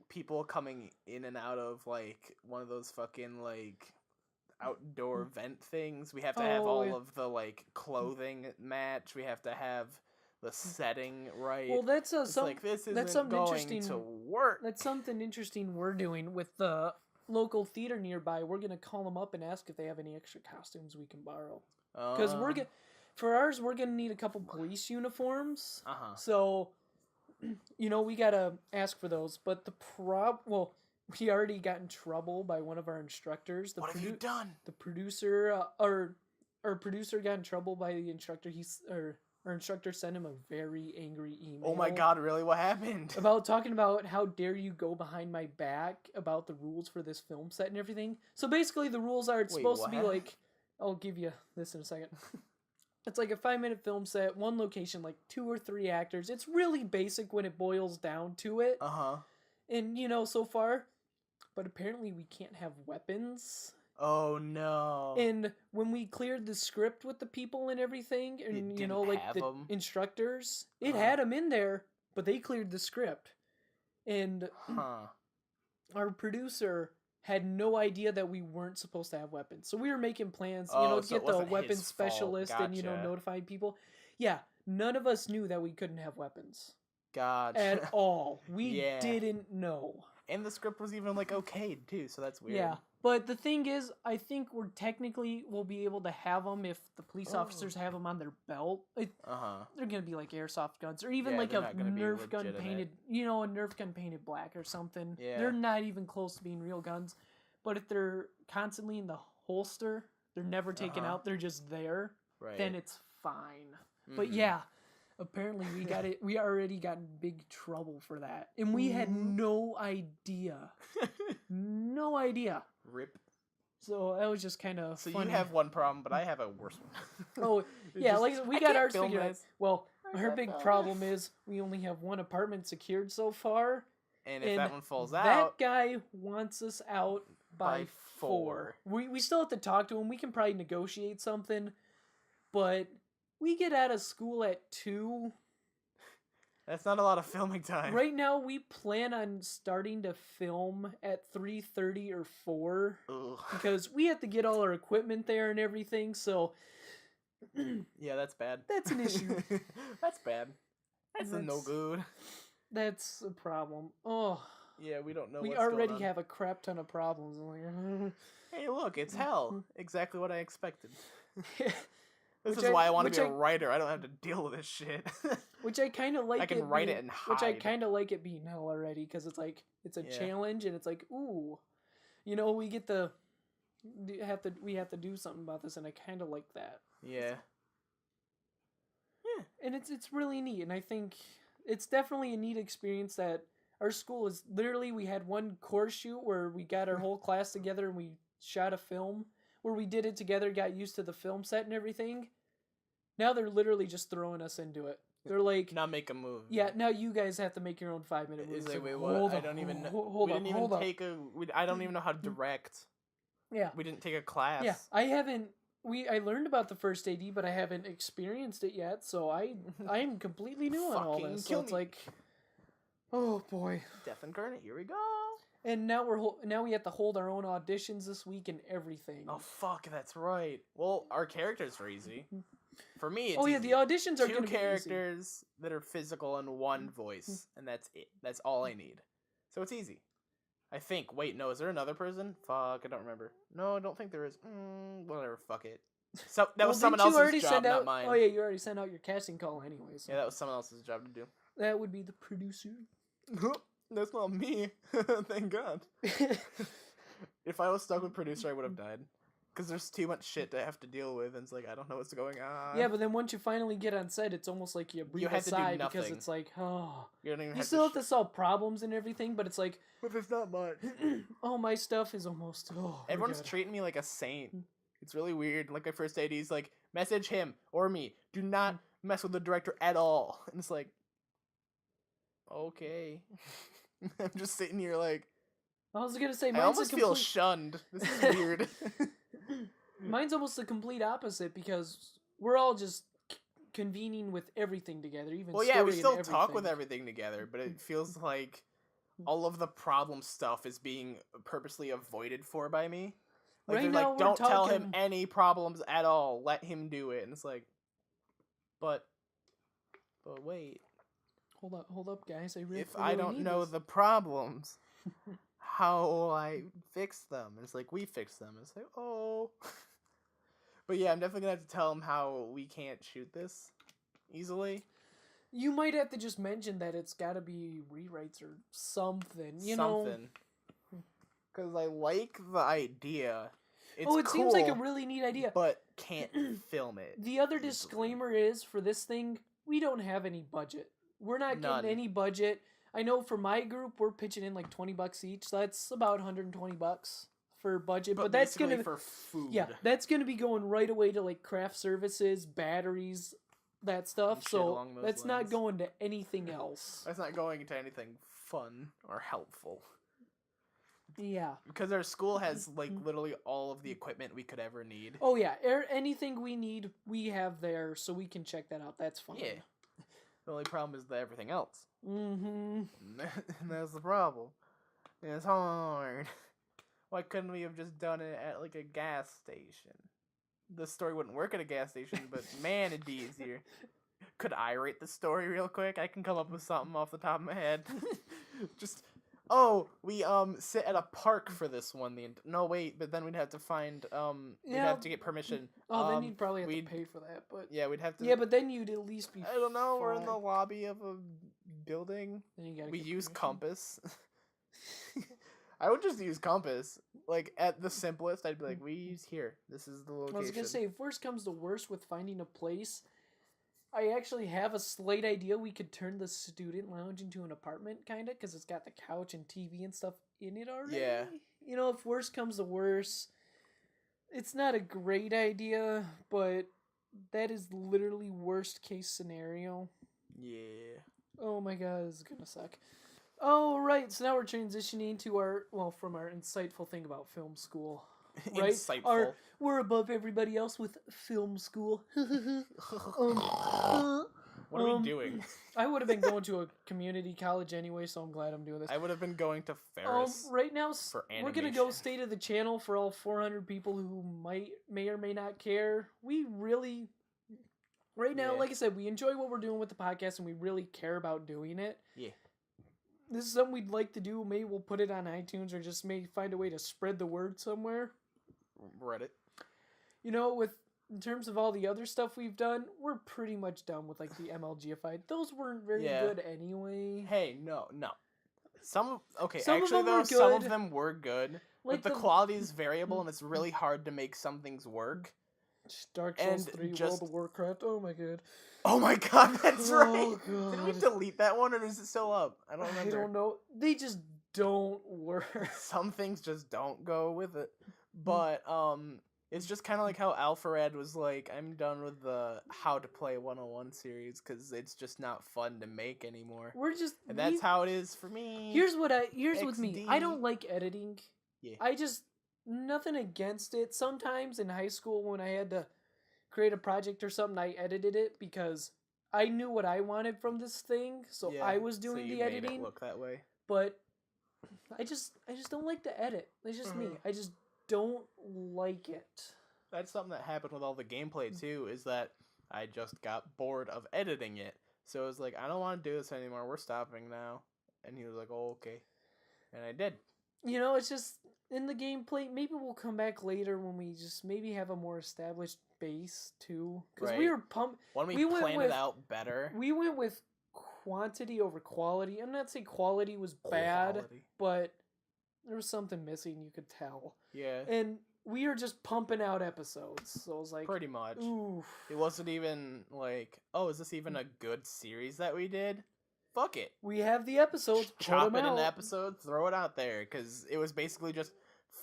[SPEAKER 1] people coming in and out of, like, one of those fucking, like, outdoor vent things. We have to have all of the, like, clothing match. We have to have... the setting right.
[SPEAKER 2] Well, that's
[SPEAKER 1] this isn't going to work.
[SPEAKER 2] That's something interesting we're doing with the local theater nearby. We're gonna call them up and ask if they have any extra costumes we can borrow. Because for ours, we're gonna need a couple police uniforms. So, we gotta ask for those. But we already got in trouble by one of our instructors.
[SPEAKER 1] What have you done?
[SPEAKER 2] The producer, our producer got in trouble by the instructor. our instructor sent him a very angry email.
[SPEAKER 1] Oh my god, really? What happened?
[SPEAKER 2] About talking about how dare you go behind my back about the rules for this film set and everything. So basically the rules are it's supposed to be like, I'll give you this in a second. It's like a 5-minute film set, one location, like 2 or 3 actors. It's really basic when it boils down to it.
[SPEAKER 1] Uh-huh.
[SPEAKER 2] And, you know, so far, but apparently we can't have weapons.
[SPEAKER 1] Oh no.
[SPEAKER 2] And when we cleared the script with the people and everything, and you know, like the instructors, it had them in there, but they cleared the script. And our producer had no idea that we weren't supposed to have weapons. So we were making plans, you know, to get the weapons specialist and, you know, notifying people. Yeah, none of us knew that we couldn't have weapons.
[SPEAKER 1] Gotcha.
[SPEAKER 2] At all. We didn't know.
[SPEAKER 1] And the script was even, like, okayed, too, so that's weird.
[SPEAKER 2] Yeah. But the thing is, I think we'll be able to have them if the police officers have them on their belt. They're going to be like airsoft guns, or even like a Nerf gun painted, you know, a Nerf gun painted black or something. Yeah. They're not even close to being real guns. But if they're constantly in the holster, they're never taken out, they're just there, then it's fine. But yeah, apparently we already got in big trouble for that. And we had no idea. No idea.
[SPEAKER 1] Rip.
[SPEAKER 2] So that was just kind of funny.
[SPEAKER 1] You have one problem, but I have a worse one.
[SPEAKER 2] Oh, yeah, like we got ours figured out. Well, her big problem is we only have one apartment secured so far.
[SPEAKER 1] And if that one falls out...
[SPEAKER 2] That guy wants us out by 4. We still have to talk to him. We can probably negotiate something. But we get out of school at 2.
[SPEAKER 1] That's not a lot of filming time.
[SPEAKER 2] Right now, we plan on starting to film at 3:30 or 4. Ugh. Because we have to get all our equipment there and everything, so...
[SPEAKER 1] Yeah, that's bad.
[SPEAKER 2] That's an issue.
[SPEAKER 1] That's bad. That's no good.
[SPEAKER 2] That's a problem. Oh.
[SPEAKER 1] Yeah, we don't know
[SPEAKER 2] what's going on. We already have a crap ton of problems.
[SPEAKER 1] Hey, look, it's hell. Exactly what I expected. This is why I want to be a writer. I don't have to deal with this shit.
[SPEAKER 2] Which I kind of like.
[SPEAKER 1] I can write it and hide.
[SPEAKER 2] Which I kind of like it being hell already, because it's like it's a challenge, and it's like, ooh, you know, we have to do something about this, and I kind of like that.
[SPEAKER 1] Yeah.
[SPEAKER 2] Yeah, and it's really neat, and I think it's definitely a neat experience that our school is literally. We had one course shoot where we got our whole class together and we shot a film. Where we did it together, got used to the film set and everything. Now they're literally just throwing us into it. They're like,
[SPEAKER 1] now make a move.
[SPEAKER 2] Yeah, now you guys have to make your own 5-minute movie.
[SPEAKER 1] Like, wait, what? I don't even know. I don't even know how to direct.
[SPEAKER 2] Yeah.
[SPEAKER 1] We didn't take a class.
[SPEAKER 2] Yeah, I learned about the first AD, but I haven't experienced it yet, so I'm completely new on all this. So it's like, oh boy.
[SPEAKER 1] Death incarnate, here we go.
[SPEAKER 2] And now we have to hold our own auditions this week and everything.
[SPEAKER 1] Oh fuck, that's right. Well, our characters are easy. For me, it's
[SPEAKER 2] easy. The auditions are
[SPEAKER 1] 2 characters that are physical and 1 voice, and that's it. That's all I need. So it's easy. I think. Wait, no, is there another person? Fuck, I don't remember. No, I don't think there is. Whatever, fuck it. So that was someone else's job, not mine.
[SPEAKER 2] Oh yeah, you already sent out your casting call anyways. So.
[SPEAKER 1] Yeah, that was someone else's job to do.
[SPEAKER 2] That would be the producer.
[SPEAKER 1] That's not me. Thank God. If I was stuck with producer, I would have died. Because there's too much shit to have to deal with, and it's like, I don't know what's going on.
[SPEAKER 2] Yeah, but then once you finally get on set, it's almost like you breathe a sigh because it's like, oh. You still have to solve problems and everything, but it's like...
[SPEAKER 1] But there's not much.
[SPEAKER 2] Oh, my stuff is almost... Oh,
[SPEAKER 1] everyone's treating me like a saint. It's really weird. Like, my first AD is like, message him or me. Do not mess with the director at all. And it's like... Okay. I'm just sitting here like...
[SPEAKER 2] I was gonna say,
[SPEAKER 1] I almost feel shunned. This is weird.
[SPEAKER 2] Mine's almost the complete opposite because we're all just convening with everything together. Even
[SPEAKER 1] well, yeah, we still talk with everything together, but it feels like all of the problem stuff is being purposely avoided for by me. Like,
[SPEAKER 2] right
[SPEAKER 1] now, like, don't tell him any problems at all. Let him do it. And it's like, but wait.
[SPEAKER 2] Hold up, guys. If
[SPEAKER 1] I don't know the problems, how will I fix them? And it's like, we fix them. It's like, oh. But yeah, I'm definitely going to have to tell him how we can't shoot this easily.
[SPEAKER 2] You might have to just mention that it's got to be rewrites or something, you know?
[SPEAKER 1] Because I like the idea. It's
[SPEAKER 2] it
[SPEAKER 1] cool,
[SPEAKER 2] seems like a really neat idea.
[SPEAKER 1] but can't film it.
[SPEAKER 2] The other
[SPEAKER 1] easily.
[SPEAKER 2] disclaimer is, for this thing, we don't have any budget. We're not
[SPEAKER 1] None.
[SPEAKER 2] getting any budget. I know for my group, we're pitching in like $20 each. So that's about $120 for budget. But that's gonna
[SPEAKER 1] for food.
[SPEAKER 2] Yeah, that's gonna be going right away to like craft services, batteries, that stuff. So that's not going to anything else.
[SPEAKER 1] That's not going to anything fun or helpful.
[SPEAKER 2] Yeah.
[SPEAKER 1] Because our school has like literally all of the equipment we could ever need.
[SPEAKER 2] Oh yeah, anything we need, we have there, so we can check that out. That's fine.
[SPEAKER 1] Yeah. The only problem is everything else.
[SPEAKER 2] Mm-hmm.
[SPEAKER 1] And that's the problem. And it's hard. Why couldn't we have just done it at like a gas station? The story wouldn't work at a gas station, but man, it'd be easier. Could I rate the story real quick? I can come up with something off the top of my head. Just, we sit at a park for this one. No, wait, but then we'd have to find we'd have to get permission.
[SPEAKER 2] Then you'd probably have to pay for that, but
[SPEAKER 1] yeah, we'd have to.
[SPEAKER 2] Yeah, but then you'd at least be.
[SPEAKER 1] I don't know.
[SPEAKER 2] fine.
[SPEAKER 1] We're in the lobby of a building.
[SPEAKER 2] Then you gotta
[SPEAKER 1] we
[SPEAKER 2] get
[SPEAKER 1] use
[SPEAKER 2] permission.
[SPEAKER 1] compass. I would just use compass. Like, at the simplest, I'd be like, we use here. This is the location.
[SPEAKER 2] I was gonna say, if worst comes to worst with finding a place, I actually have a slight idea we could turn the student lounge into an apartment, kind of, because it's got the couch and TV and stuff in it already.
[SPEAKER 1] Yeah.
[SPEAKER 2] You know, if worst comes to worst, it's not a great idea, but that is literally worst case scenario.
[SPEAKER 1] Yeah.
[SPEAKER 2] Oh my god, this is gonna suck. Oh, right, so now we're transitioning to from our insightful thing about film school. Right?
[SPEAKER 1] Insightful.
[SPEAKER 2] We're above everybody else with film school.
[SPEAKER 1] What are we doing?
[SPEAKER 2] I would have been going to a community college anyway, so I'm glad I'm doing this.
[SPEAKER 1] I would have been going to Ferris.
[SPEAKER 2] Right now,
[SPEAKER 1] for
[SPEAKER 2] we're going to go state of the channel for all 400 people who may or may not care. We really... Right now, like I said, we enjoy what we're doing with the podcast, and we really care about doing it.
[SPEAKER 1] Yeah.
[SPEAKER 2] This is something we'd like to do. Maybe we'll put it on iTunes, or just maybe find a way to spread the word somewhere.
[SPEAKER 1] Reddit.
[SPEAKER 2] You know, in terms of all the other stuff we've done, we're pretty much done with, like, the MLGified. Those weren't very good anyway.
[SPEAKER 1] Hey, no. Some of them were good.
[SPEAKER 2] Like
[SPEAKER 1] but the quality is variable, and it's really hard to make some things work.
[SPEAKER 2] Dark Souls 3, World of Warcraft, oh my god.
[SPEAKER 1] Oh my god, that's right!
[SPEAKER 2] God.
[SPEAKER 1] Did we delete that one, or is it still up? I don't remember.
[SPEAKER 2] I don't know. They just don't work.
[SPEAKER 1] Some things just don't go with it. But, it's just kind of like how Alpharad was like, I'm done with the How to Play 101 series, because it's just not fun to make anymore. And that's how it is for me.
[SPEAKER 2] Here's with me. I don't like editing.
[SPEAKER 1] Yeah.
[SPEAKER 2] Nothing against it. Sometimes in high school when I had to create a project or something, I edited it because I knew what I wanted from this thing, so I was doing the editing.
[SPEAKER 1] Made it look that way.
[SPEAKER 2] But I just don't like to edit. It's just me. I just don't like it.
[SPEAKER 1] That's something that happened with all the gameplay too, is that I just got bored of editing it. So it was like, I don't want to do this anymore. We're stopping now. And he was like, oh, okay. And I did.
[SPEAKER 2] You know, it's just in the gameplay. Maybe we'll come back later when we just maybe have a more established base too. Because we were pumped.
[SPEAKER 1] When we plan it out better.
[SPEAKER 2] We went with quantity over quality. I'm not saying quality was bad, but there was something missing. You could tell.
[SPEAKER 1] Yeah.
[SPEAKER 2] And we are just pumping out episodes. So I was like,
[SPEAKER 1] pretty much.
[SPEAKER 2] Oof.
[SPEAKER 1] It wasn't even like, oh, is this even a good series that we did? Fuck it.
[SPEAKER 2] We have the episodes.
[SPEAKER 1] Chop it in episodes, throw it out there, because it was basically just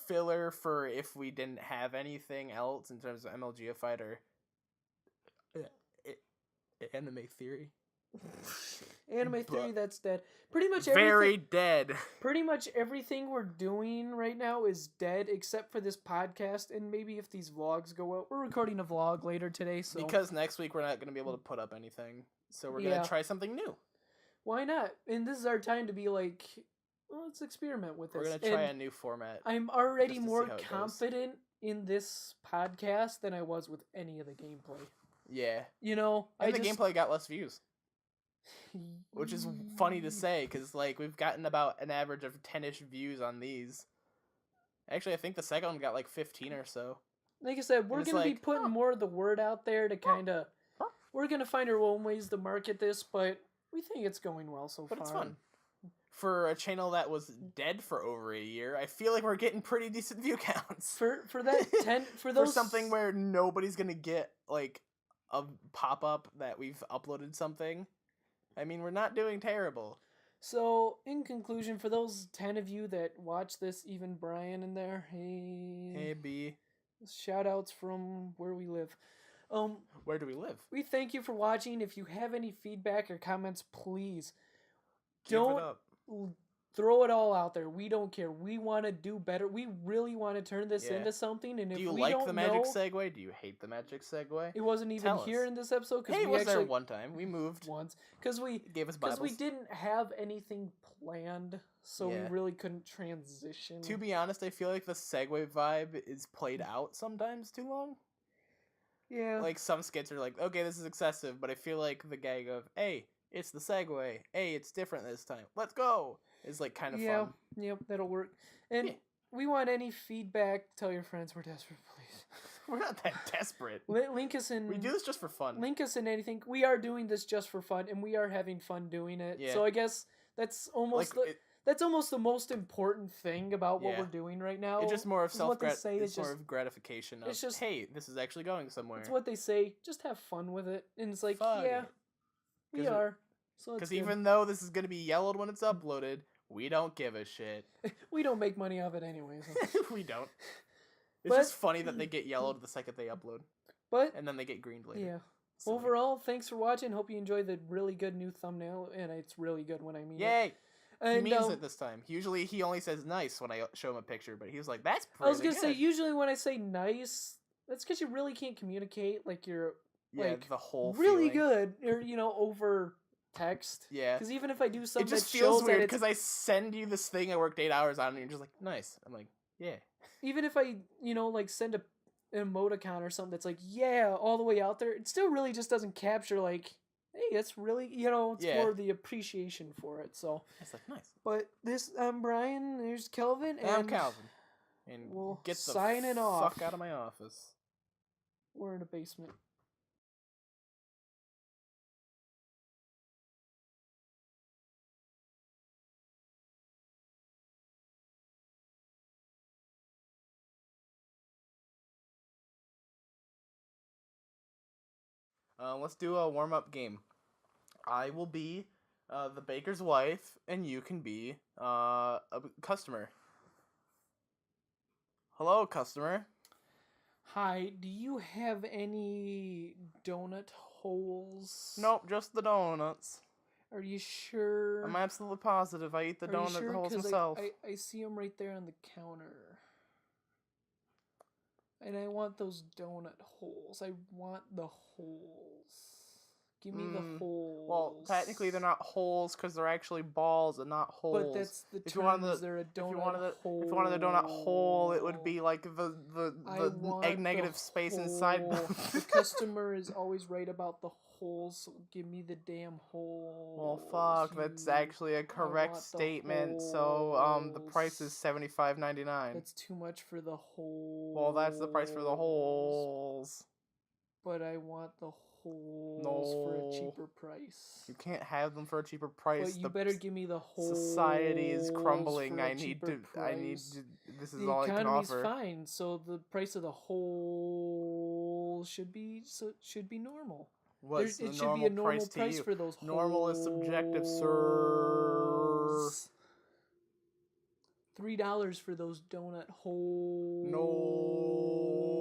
[SPEAKER 1] filler for if we didn't have anything else in terms of MLGified or Anime Theory.
[SPEAKER 2] Anime Theory, that's dead. Pretty much everything.
[SPEAKER 1] Very dead.
[SPEAKER 2] Pretty much everything we're doing right now is dead, except for this podcast, and maybe if these vlogs go out. We're recording a vlog later today, so...
[SPEAKER 1] Because next week we're not going to be able to put up anything, so we're going to try something new.
[SPEAKER 2] Why not? And this is our time to be like, well, let's experiment with this.
[SPEAKER 1] We're going to try a new format.
[SPEAKER 2] I'm already more confident in this podcast than I was with any of the gameplay.
[SPEAKER 1] Yeah.
[SPEAKER 2] You know,
[SPEAKER 1] the gameplay got less views. Which is funny to say, because like we've gotten about an average of 10-ish views on these. Actually, I think the second one got like 15 or so.
[SPEAKER 2] Like I said, we're going to be putting more of the word out there to kind of... We're going to find our own ways to market this, but we think it's going well so far.
[SPEAKER 1] But it's fun. For a channel that was dead for over a year, I feel like we're getting pretty decent view counts.
[SPEAKER 2] For that 10 for those
[SPEAKER 1] for something where nobody's gonna get like a pop up that we've uploaded something. I mean, we're not doing terrible.
[SPEAKER 2] So, in conclusion, for those 10 of you that watch this, even Brian in there,
[SPEAKER 1] Hey B.
[SPEAKER 2] Shout outs from where we live.
[SPEAKER 1] Where do we live?
[SPEAKER 2] We thank you for watching. If you have any feedback or comments, please
[SPEAKER 1] Give it up.
[SPEAKER 2] Throw it all out there. We don't care. We want to do better. We really want to turn this into something. And
[SPEAKER 1] do
[SPEAKER 2] if
[SPEAKER 1] you
[SPEAKER 2] we
[SPEAKER 1] like
[SPEAKER 2] don't
[SPEAKER 1] the magic segue? Do you hate the magic segue?
[SPEAKER 2] It wasn't even here in this episode.
[SPEAKER 1] Hey, it was there one time. We moved
[SPEAKER 2] once because we
[SPEAKER 1] gave us Bibles.
[SPEAKER 2] Because we didn't have anything planned, so we really couldn't transition.
[SPEAKER 1] To be honest, I feel like the segue vibe is played out sometimes too long.
[SPEAKER 2] Yeah.
[SPEAKER 1] Like some skits are like, okay, this is excessive, but I feel like the gag of, hey, it's the segue. Hey, it's different this time. Let's go. Is like kind of fun.
[SPEAKER 2] Yep, that'll work. And we want any feedback. Tell your friends we're desperate, please.
[SPEAKER 1] We're not that desperate.
[SPEAKER 2] Link us in.
[SPEAKER 1] We do this just for fun.
[SPEAKER 2] Link us in anything. We are doing this just for fun, and we are having fun doing it.
[SPEAKER 1] Yeah.
[SPEAKER 2] So I guess that's almost that's almost the most important thing about what we're doing right now.
[SPEAKER 1] It's just more of
[SPEAKER 2] it's
[SPEAKER 1] more of gratification. It's just, hey, this is actually going somewhere.
[SPEAKER 2] It's what they say. Just have fun with it, and it's like, we are. So
[SPEAKER 1] because even though this is gonna be yellowed when it's uploaded, we don't give a shit.
[SPEAKER 2] We don't make money off it anyways.
[SPEAKER 1] We don't. It's just funny that they get yellowed the second they upload. And then they get greened later.
[SPEAKER 2] Yeah. So overall, thanks for watching. Hope you enjoyed the really good new thumbnail, and it's really good when I mean it.
[SPEAKER 1] Yay! And, he means it this time. Usually he only says nice when I show him a picture, but he was like, that's pretty
[SPEAKER 2] I was going to say, usually when I say nice, that's because you really can't communicate, like, you're, like,
[SPEAKER 1] the whole
[SPEAKER 2] really
[SPEAKER 1] feeling.
[SPEAKER 2] good, or, over text.
[SPEAKER 1] Yeah.
[SPEAKER 2] Because even if I do something
[SPEAKER 1] it just feels weird, because I send you this thing I worked 8 hours on, and you're just like, nice. I'm like, yeah.
[SPEAKER 2] Even if I, like, send an emoticon or something that's like, yeah, all the way out there, it still really just doesn't capture, like, hey, it's really, it's more the appreciation for it, so.
[SPEAKER 1] It's like, nice.
[SPEAKER 2] But I'm Brian, there's Kelvin, and
[SPEAKER 1] I'm Calvin. And
[SPEAKER 2] we'll
[SPEAKER 1] get the
[SPEAKER 2] signing off.
[SPEAKER 1] fuck out of my office.
[SPEAKER 2] We're in a basement.
[SPEAKER 1] Let's do a warm-up game. I will be the baker's wife, and you can be a customer. Hello, customer.
[SPEAKER 2] Hi, do you have any donut holes?
[SPEAKER 1] Nope, just the donuts.
[SPEAKER 2] Are you sure?
[SPEAKER 1] I'm absolutely positive. I eat the donut holes myself.
[SPEAKER 2] I see them right there on the counter. And I want those donut holes. I want the holes. Give me the holes.
[SPEAKER 1] Well, technically they're not holes because they're actually balls and not holes.
[SPEAKER 2] But that's the term. Is there a donut hole?
[SPEAKER 1] If you wanted a donut hole, it would be like the negative space inside.
[SPEAKER 2] The customer is always right about the holes, so give me the damn holes.
[SPEAKER 1] Well, fuck, that's actually a correct statement. So, the price is $75.99.
[SPEAKER 2] That's too much for the holes.
[SPEAKER 1] Well, that's the price for the holes.
[SPEAKER 2] But I want the holes for a cheaper price.
[SPEAKER 1] You can't have them for a cheaper price.
[SPEAKER 2] But you better give me the holes.
[SPEAKER 1] Society is crumbling. I need to. This is all I can offer.
[SPEAKER 2] The economy's fine, so the price of the whole should be normal.
[SPEAKER 1] What's the
[SPEAKER 2] it should be a normal price for those holes.
[SPEAKER 1] Normal is subjective, sir.
[SPEAKER 2] $3 for those donut holes.
[SPEAKER 1] No.